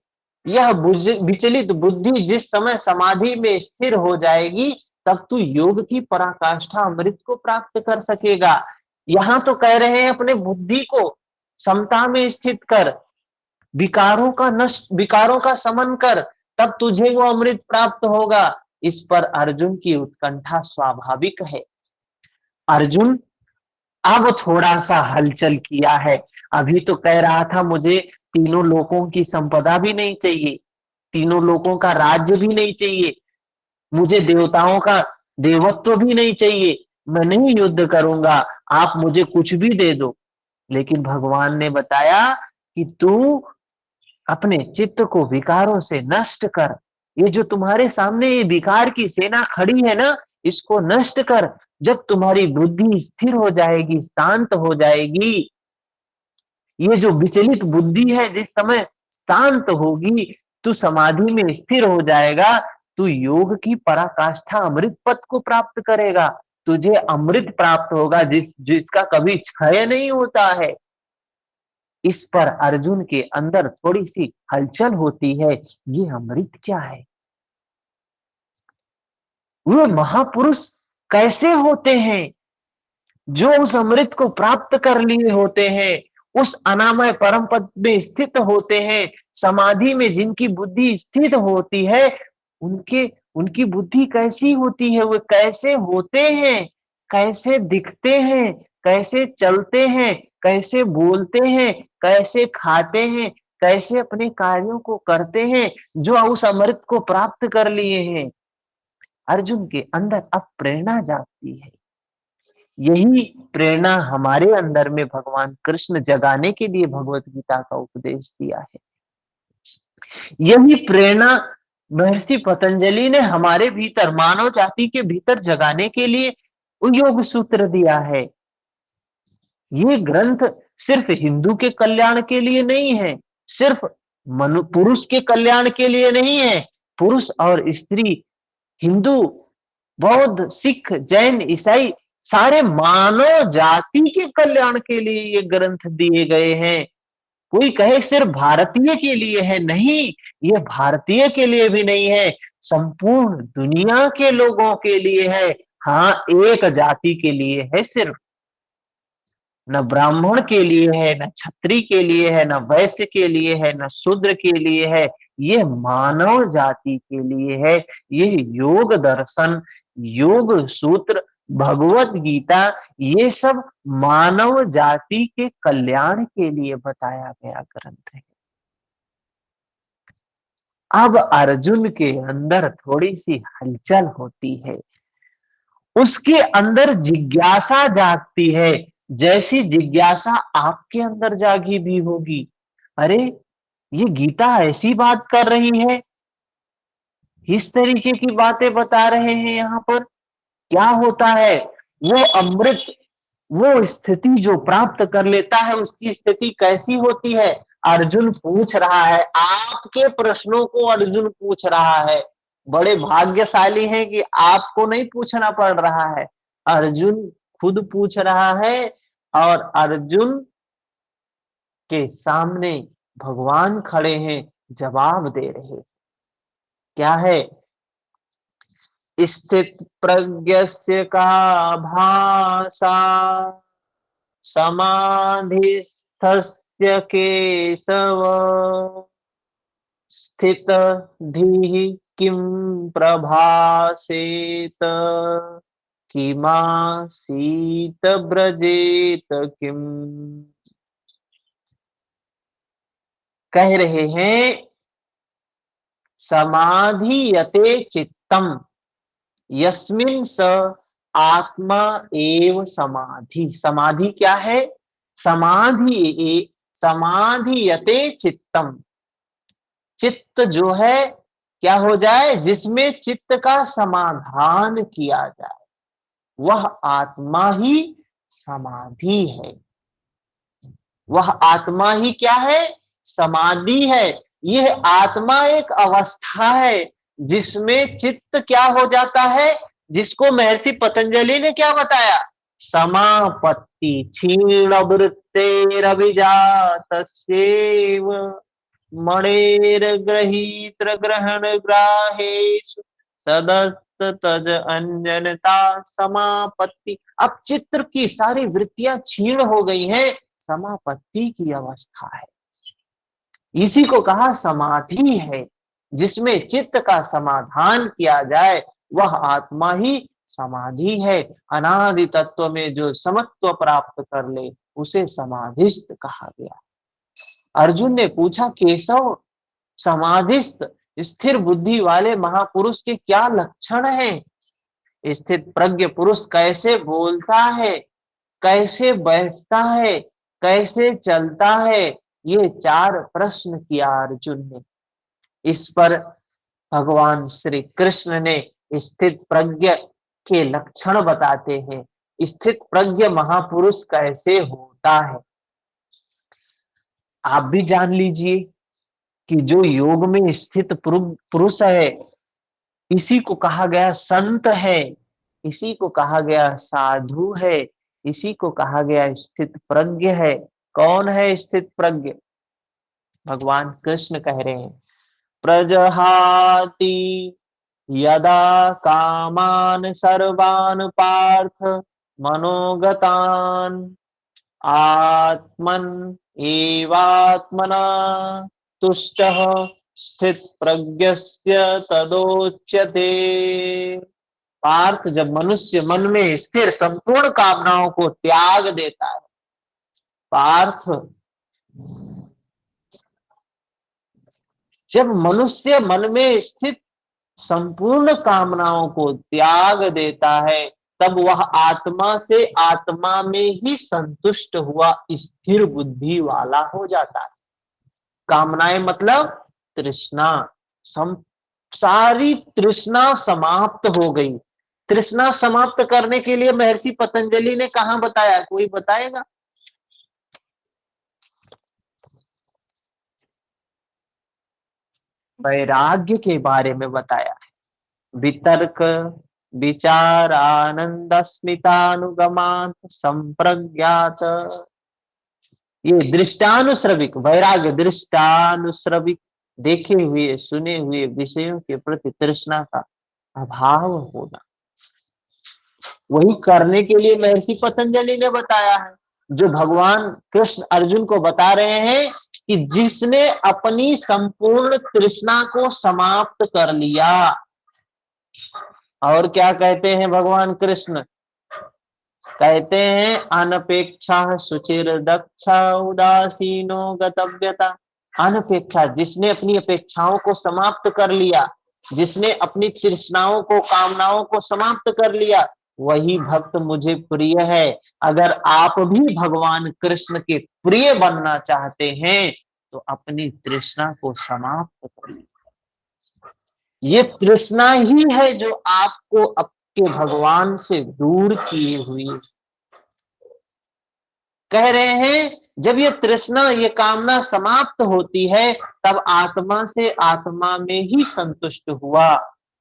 यह विचलित बुद्धि जिस समय समाधि में स्थिर हो जाएगी, तब तू योग की पराकाष्ठा अमृत को प्राप्त कर सकेगा। यहां तो कह रहे हैं अपने बुद्धि को समता में स्थित कर, विकारों का समन कर, तब तुझे वो अमृत प्राप्त होगा। इस पर अर्जुन की उत्कंठा स्वाभाविक है। अर्जुन अब थोड़ा सा हलचल किया है। अभी तो कह रहा था मुझे तीनों लोकों की संपदा भी नहीं चाहिए, तीनों लोकों का राज्य भी नहीं चाहिए, मुझे देवताओं का देवत्व भी नहीं चाहिए, मैं नहीं युद्ध करूंगा, आप मुझे कुछ भी दे दो। लेकिन भगवान ने बताया कि तू अपने चित्त को विकारों से नष्ट कर। ये जो तुम्हारे सामने ये विकार की सेना खड़ी है ना, इसको नष्ट कर। जब तुम्हारी बुद्धि स्थिर हो जाएगी, शांत हो जाएगी, ये जो विचलित बुद्धि है जिस समय शांत होगी, तू समाधि में स्थिर हो जाएगा, तू योग की पराकाष्ठा अमृत पद को प्राप्त करेगा। तुझे अमृत प्राप्त होगा जिसका कभी क्षय नहीं होता है। इस पर अर्जुन के अंदर थोड़ी सी हलचल होती है, ये अमृत क्या है, वो महापुरुष कैसे होते हैं जो उस अमृत को प्राप्त कर लिए होते हैं, उस अनामय परम पद में स्थित होते हैं, समाधि में जिनकी बुद्धि स्थित होती है, उनके उनकी बुद्धि कैसी होती है, वो कैसे होते हैं, कैसे दिखते हैं, कैसे चलते हैं, कैसे बोलते हैं, कैसे खाते हैं, कैसे अपने कार्यों को करते हैं, जो उस अमृत को प्राप्त कर लिए हैं। अर्जुन के अंदर अब प्रेरणा जागती है। यही प्रेरणा हमारे अंदर में भगवान कृष्ण जगाने के लिए भगवत गीता का उपदेश दिया है। यही प्रेरणा महर्षि पतंजलि ने हमारे भीतर, मानव जाति के भीतर जगाने के लिए योग सूत्र दिया है। ये ग्रंथ सिर्फ हिंदू के कल्याण के लिए नहीं है, सिर्फ पुरुष के कल्याण के लिए नहीं है। पुरुष और स्त्री, हिंदू, बौद्ध, सिख, जैन, ईसाई, सारे मानव जाति के कल्याण के लिए ये ग्रंथ दिए गए हैं। कोई कहे सिर्फ भारतीय के लिए है, नहीं, ये भारतीय के लिए भी नहीं है, संपूर्ण दुनिया के लोगों के लिए है। हाँ, एक जाति के लिए है सिर्फ, न ब्राह्मण के लिए है, न क्षत्रिय के लिए है, न वैश्य के लिए है, न शूद्र के लिए है, ये मानव जाति के लिए है। ये योग दर्शन, योग सूत्र, भगवत गीता, ये सब मानव जाति के कल्याण के लिए बताया गया ग्रंथ है। अब अर्जुन के अंदर थोड़ी सी हलचल होती है, उसके अंदर जिज्ञासा जागती है, जैसी जिज्ञासा आपके अंदर जागी भी होगी। अरे, ये गीता ऐसी बात कर रही है, इस तरीके की बातें बता रहे हैं, यहाँ पर क्या होता है, वो अमृत, वो स्थिति जो प्राप्त कर लेता है, उसकी स्थिति कैसी होती है, अर्जुन पूछ रहा है। आपके प्रश्नों को अर्जुन पूछ रहा है। बड़े भाग्यशाली हैं कि आपको नहीं पूछना पड़ रहा है, अर्जुन खुद पूछ रहा है। और अर्जुन के सामने भगवान खड़े हैं, जवाब दे रहे। क्या है? स्थित प्रज्ञस्य का भाषा समाधिस्थस्य केशव स्थित धीः किं प्रभासेत किमासीत ब्रजेत किम। कह रहे हैं समाधीयते चित्तम यस्मिन् स आत्मा एव समाधि। समाधि क्या है? समाधीयते चित्तम, चित्त जो है क्या हो जाए, जिसमें चित्त का समाधान किया जाए, वह आत्मा ही समाधि है। वह आत्मा ही क्या है? समाधि है। यह आत्मा एक अवस्था है जिसमें चित्त क्या हो जाता है, जिसको महर्षि पतंजलि ने क्या बताया समापत्ति क्षीण वृत्तेरभिजातस्येव मणेर्गृहीत्र ग्रहण ग्राहेषु तदस्त तज अंजनता समापत्ति। अब चित्र की सारी वृत्तियां क्षीण हो गई हैं, समापत्ति की अवस्था है। इसी को कहा समाधि है। जिसमें चित्त का समाधान किया जाए वह आत्मा ही समाधि है। अनादि तत्व में जो समत्व प्राप्त कर ले उसे समाधिस्थ कहा गया। अर्जुन ने पूछा, केशव, समाधिस्थ स्थिर बुद्धि वाले महापुरुष के क्या लक्षण हैं? स्थित प्रज्ञ पुरुष कैसे बोलता है, कैसे बैठता है, कैसे चलता है? ये 4 प्रश्न किया अर्जुन ने। इस पर भगवान श्री कृष्ण ने स्थित प्रज्ञ के लक्षण बताते हैं। स्थित प्रज्ञ महापुरुष कैसे होता है? आप भी जान लीजिए कि जो योग में स्थित पुरुष है, इसी को कहा गया संत है, इसी को कहा गया साधु है, इसी को कहा गया स्थित प्रज्ञ है। कौन है स्थित प्रज्ञ? भगवान कृष्ण कह रहे हैं, प्रजहाति यदा कामान सर्वान पार्थ मनोगतान आत्मन एवात्मना तुष्टः स्थित प्रज्ञस्य तदोच्यते। पार्थ, जब मनुष्य मन में स्थिर संपूर्ण कामनाओं को त्याग देता है, पार्थ जब मनुष्य मन में स्थित संपूर्ण कामनाओं को त्याग देता है, तब वह आत्मा से आत्मा में ही संतुष्ट हुआ स्थिर बुद्धि वाला हो जाता है। कामनाएं मतलब तृष्णा, सारी तृष्णा समाप्त हो गई। तृष्णा समाप्त करने के लिए महर्षि पतंजलि ने कहां बताया? कोई बताएगा? वैराग्य के बारे में बताया है। वितर्क विचार आनंद स्मितानुगमात संप्रज्ञात। ये दृष्टानुश्रविक वैराग्य, दृष्टानुश्रविक देखे हुए सुने हुए विषयों के प्रति तृष्णा का अभाव होना, वही करने के लिए महर्षि पतंजलि ने बताया है। जो भगवान कृष्ण अर्जुन को बता रहे हैं कि जिसने अपनी संपूर्ण तृष्णा को समाप्त कर लिया। और क्या कहते हैं भगवान कृष्ण? कहते हैं अनपेक्षा सुचिर दक्षा उदासीनो गतव्यता। अनपेक्षा, जिसने अपनी अपेक्षाओं को समाप्त कर लिया, जिसने अपनी तृष्णाओं को, कामनाओं को समाप्त कर लिया, वही भक्त मुझे प्रिय है। अगर आप भी भगवान कृष्ण के प्रिय बनना चाहते हैं तो अपनी तृष्णा को समाप्त करिए। ये तृष्णा ही है जो आपको आपके भगवान से दूर किए हुई। कह रहे हैं जब ये तृष्णा, ये कामना समाप्त होती है, तब आत्मा से आत्मा में ही संतुष्ट हुआ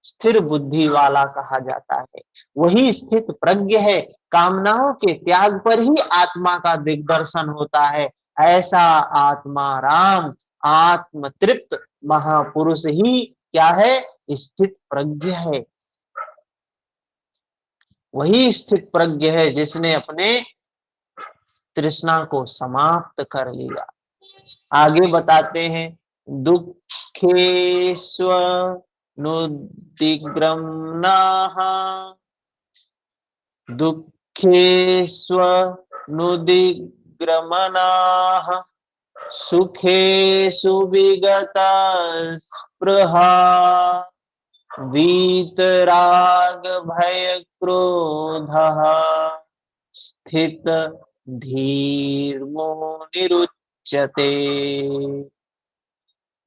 स्थिर बुद्धि वाला कहा जाता है। वही स्थित प्रज्ञ है। कामनाओं के त्याग पर ही आत्मा का दिग्दर्शन होता है। ऐसा आत्मा राम, आत्म तृप्त महापुरुष ही क्या है? स्थित प्रज्ञ है। वही स्थित प्रज्ञ है जिसने अपने तृष्णा को समाप्त कर लिया। आगे बताते हैं, दुःखेष्वनुदिग्रम्णाः दुःखेष्वनुदिग्रमणाः सुखेषु विगतस्पृहा वीतराग भय क्रोधः स्थित धीर्मुनिरुच्यते।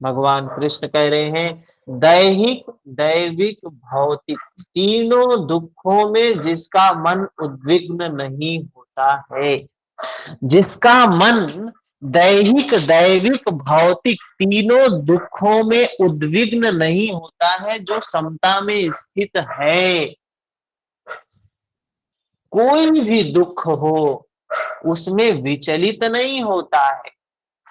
भगवान कृष्ण कह रहे हैं, दैहिक, दैविक, भौतिक तीनों दुखों में जिसका मन उद्विग्न नहीं होता है, जिसका मन दैहिक, दैविक, भौतिक तीनों दुखों में उद्विग्न नहीं होता है, जो समता में स्थित है, कोई भी दुख हो उसमें विचलित नहीं होता है,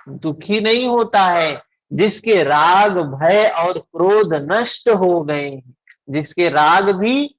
दुखी नहीं होता है। जिसके राग भय और क्रोध नष्ट हो गए हैं, जिसके राग भी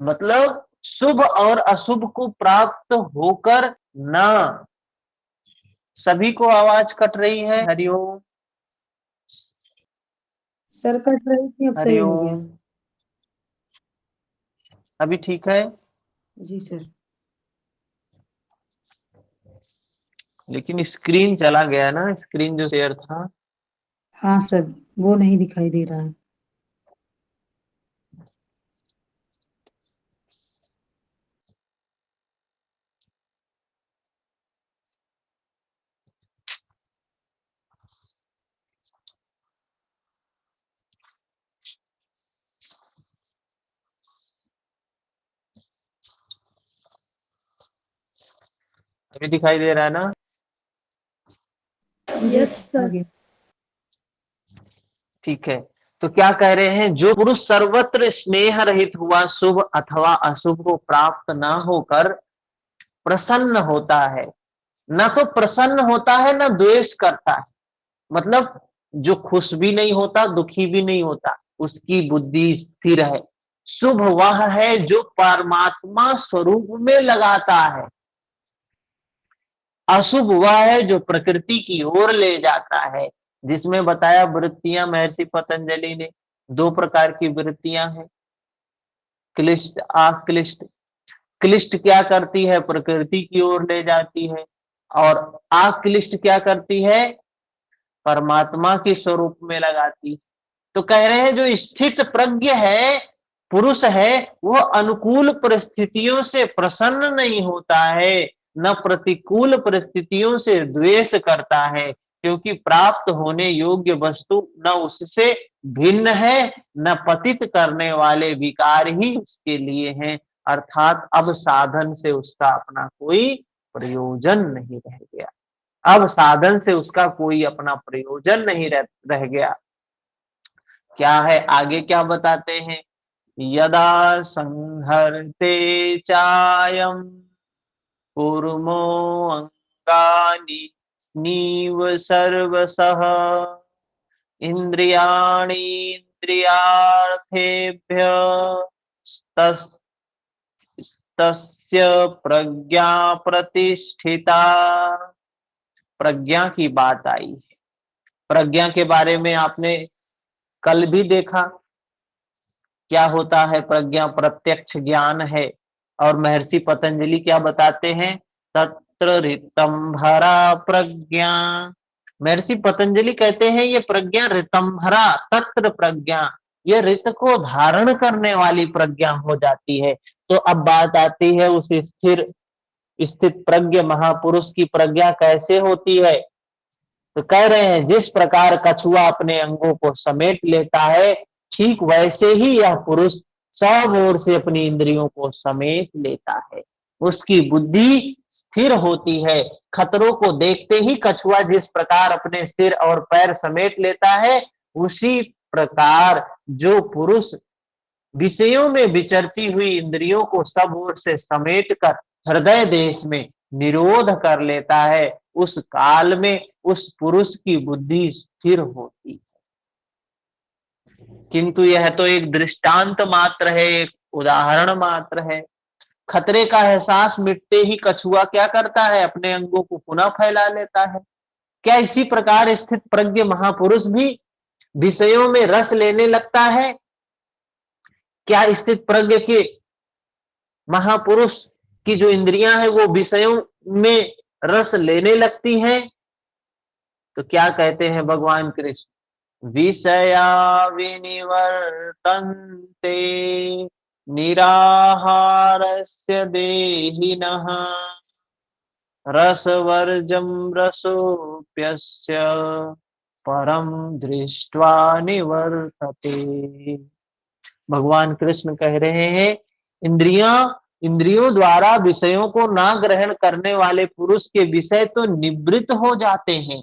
मतलब शुभ और अशुभ को प्राप्त होकर ना। सभी को आवाज कट रही है? हरिओम। सर कट रही थी, अब सही हो गया। हरिओम। अभी ठीक है? जी सर। लेकिन स्क्रीन चला गया ना, स्क्रीन जो शेयर था। हाँ सर, वो नहीं दिखाई दे रहा है। अभी दिखाई दे रहा है ना? जी यस सर, आ सर। गया। ठीक है। तो क्या कह रहे हैं, जो पुरुष सर्वत्र स्नेह रहित हुआ शुभ अथवा अशुभ को प्राप्त ना होकर प्रसन्न होता है, ना तो प्रसन्न होता है ना द्वेष करता है, मतलब जो खुश भी नहीं होता दुखी भी नहीं होता, उसकी बुद्धि स्थिर है। शुभ वह है जो परमात्मा स्वरूप में लगाता है, अशुभ वह है जो प्रकृति की ओर ले जाता है। जिसमें बताया वृत्तियां महर्षि पतंजलि ने, दो प्रकार की वृत्तियां हैं, क्लिष्ट अक्लिष्ट। क्लिष्ट क्या करती है, प्रकृति की ओर ले जाती है, और अक्लिष्ट क्या करती है, परमात्मा के स्वरूप में लगाती। तो कह रहे हैं जो स्थित प्रज्ञ है, पुरुष है, वह अनुकूल परिस्थितियों से प्रसन्न नहीं होता है, न प्रतिकूल परिस्थितियों से द्वेष करता है, क्योंकि प्राप्त होने योग्य वस्तु न उससे भिन्न है, न पतित करने वाले विकार ही उसके लिए हैं। अर्थात अब साधन से उसका अपना कोई प्रयोजन नहीं रह गया। अब साधन से उसका कोई अपना प्रयोजन नहीं रह गया। क्या है आगे, क्या बताते हैं, यदा संहरते चायम कूर्मो अंगानि नीव सर्वसः इंद्रियाणीन्द्रियार्थेभ्य तस्य प्रज्ञा प्रतिष्ठिता। प्रज्ञा की बात आई है। प्रज्ञा के बारे में आपने कल भी देखा, क्या होता है प्रज्ञा, प्रत्यक्ष ज्ञान है। और महर्षि पतंजलि क्या बताते हैं, तत्र ऋतंभरा प्रज्ञा। महर्षि पतंजलि कहते हैं ये प्रज्ञा ऋतंभरा, तत्र प्रज्ञा, ये ऋत को धारण करने वाली प्रज्ञा हो जाती है। तो अब बात आती है उस स्थिर स्थित प्रज्ञ महापुरुष की प्रज्ञा कैसे होती है। तो कह रहे हैं जिस प्रकार कछुआ अपने अंगों को समेट लेता है, ठीक वैसे ही यह पुरुष सब ओर से अपनी इंद्रियों को समेट लेता है। उसकी बुद्धि स्थिर होती है। खतरों को देखते ही कछुआ जिस प्रकार अपने सिर और पैर समेट लेता है, उसी प्रकार जो पुरुष विषयों में विचरती हुई इंद्रियों को सब ओर से समेट कर हृदय देश में निरोध कर लेता है, उस काल में उस पुरुष की बुद्धि स्थिर होती है। किंतु यह तो एक दृष्टांत मात्र है, एक उदाहरण मात्र है। खतरे का एहसास मिटते ही कछुआ क्या करता है, अपने अंगों को पुनः फैला लेता है। क्या इसी प्रकार स्थित प्रज्ञ महापुरुष भी विषयों में रस लेने लगता है? क्या स्थित प्रज्ञ के महापुरुष की जो इंद्रियां हैं वो विषयों में रस लेने लगती हैं? तो क्या कहते हैं भगवान कृष्ण, विषया विनिवर्तन्ते निराहारस्य देहिनः रसवर्जं रसोऽप्यस्य परम दृष्ट्वा निवर्तते। भगवान कृष्ण कह रहे हैं, इंद्रियां इंद्रियों द्वारा विषयों को ना ग्रहण करने वाले पुरुष के विषय तो निवृत्त हो जाते हैं,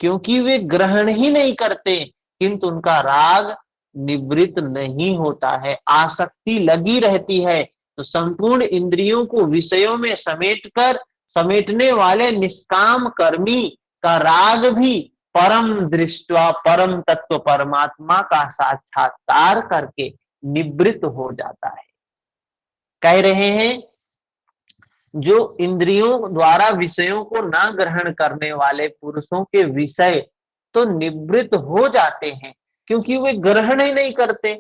क्योंकि वे ग्रहण ही नहीं करते, किंतु उनका राग निवृत्त नहीं होता है, आसक्ति लगी रहती है। तो संपूर्ण इंद्रियों को विषयों में समेटने वाले निष्काम कर्मी का राग भी परम दृष्टवा, परम तत्व परमात्मा का साक्षात्कार करके निवृत्त हो जाता है। कह रहे हैं, जो इंद्रियों द्वारा विषयों को ना ग्रहण करने वाले पुरुषों के विषय तो निवृत्त हो जाते हैं, क्योंकि वे ग्रहण ही नहीं करते,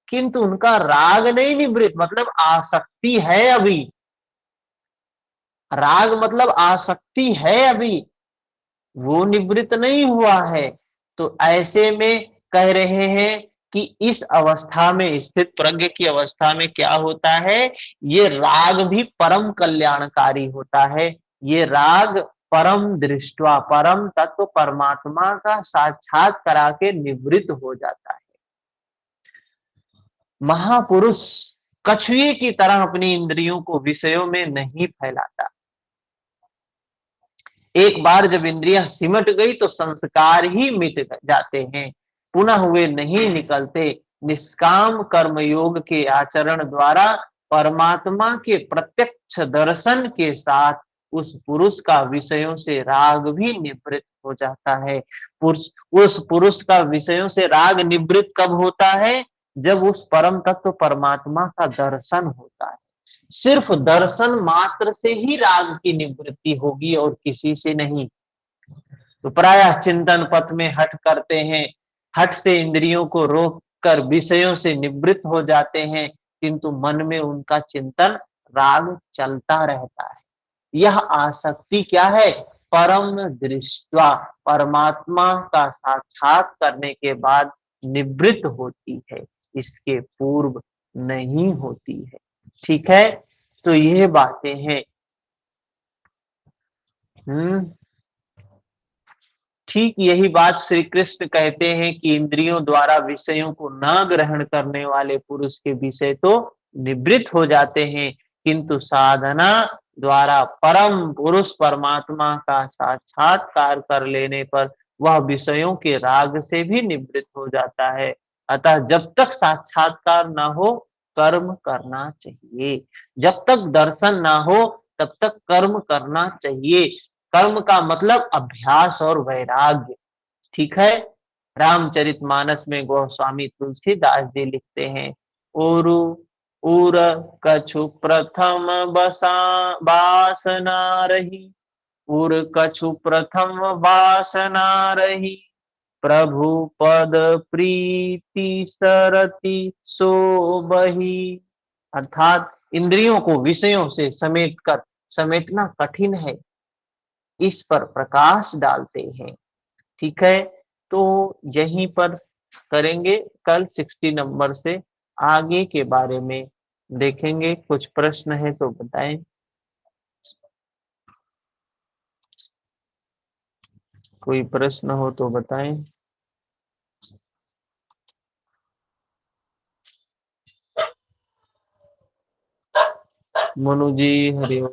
किंतु उनका राग नहीं निवृत्त, मतलब आसक्ति है अभी। राग मतलब आसक्ति है अभी, वो निवृत्त नहीं हुआ है। तो ऐसे में कह रहे हैं कि इस अवस्था में, स्थित प्रज्ञ की अवस्था में क्या होता है, ये राग भी परम कल्याणकारी होता है। ये राग परम दृष्टवा, परम तत्व परमात्मा का साक्षात करा के निवृत्त हो जाता है। महापुरुष कछुए की तरह अपनी इंद्रियों को विषयों में नहीं फैलाता। एक बार जब इंद्रियां सिमट गई तो संस्कार ही मिट जाते हैं, पुनः वे नहीं निकलते। निष्काम कर्म योग के आचरण द्वारा परमात्मा के प्रत्यक्ष दर्शन के साथ उस पुरुष का विषयों से राग भी निवृत्त हो जाता है। उस पुरुष का विषयों से राग निवृत्त कब होता है? जब उस परम तत्व परमात्मा का दर्शन होता है। सिर्फ दर्शन मात्र से ही राग की निवृत्ति होगी और किसी से नहीं। तो प्रायः चिंतन पथ में हठ करते हैं, हठ से इंद्रियों को रोक कर विषयों से निवृत्त हो जाते हैं, किंतु मन में उनका चिंतन राग चलता रहता है। यह आसक्ति क्या है? परम दृष्टवा, परमात्मा का साक्षात करने के बाद निवृत्त होती है, इसके पूर्व नहीं होती है। ठीक है, तो ये बातें हैं। हम्म ठीक यही बात श्री कृष्ण कहते हैं कि इंद्रियों द्वारा विषयों को न ग्रहण करने वाले पुरुष के विषय तो निवृत्त हो जाते हैं, किंतु साधना द्वारा परम पुरुष परमात्मा का साक्षात्कार कर लेने पर वह विषयों के राग से भी निवृत्त हो जाता है। अतः जब तक साक्षात्कार न हो कर्म करना चाहिए, जब तक दर्शन ना हो तब तक कर्म करना चाहिए। कर्म का मतलब अभ्यास और वैराग्य। ठीक है, रामचरितमानस में गोस्वामी तुलसीदास जी लिखते हैं, ओरु उर कछु प्रथम बसा वासना रही, उर कछु प्रथम वासना रही, प्रभु पद प्रीति सरति सो बही। अर्थात इंद्रियों को विषयों से समेटना कठिन है, इस पर प्रकाश डालते हैं। ठीक है, तो यहीं पर करेंगे, कल 60 नंबर से आगे के बारे में देखेंगे। कुछ प्रश्न है तो बताएं। कोई प्रश्न हो तो बताएं। मनु जी हरिओम।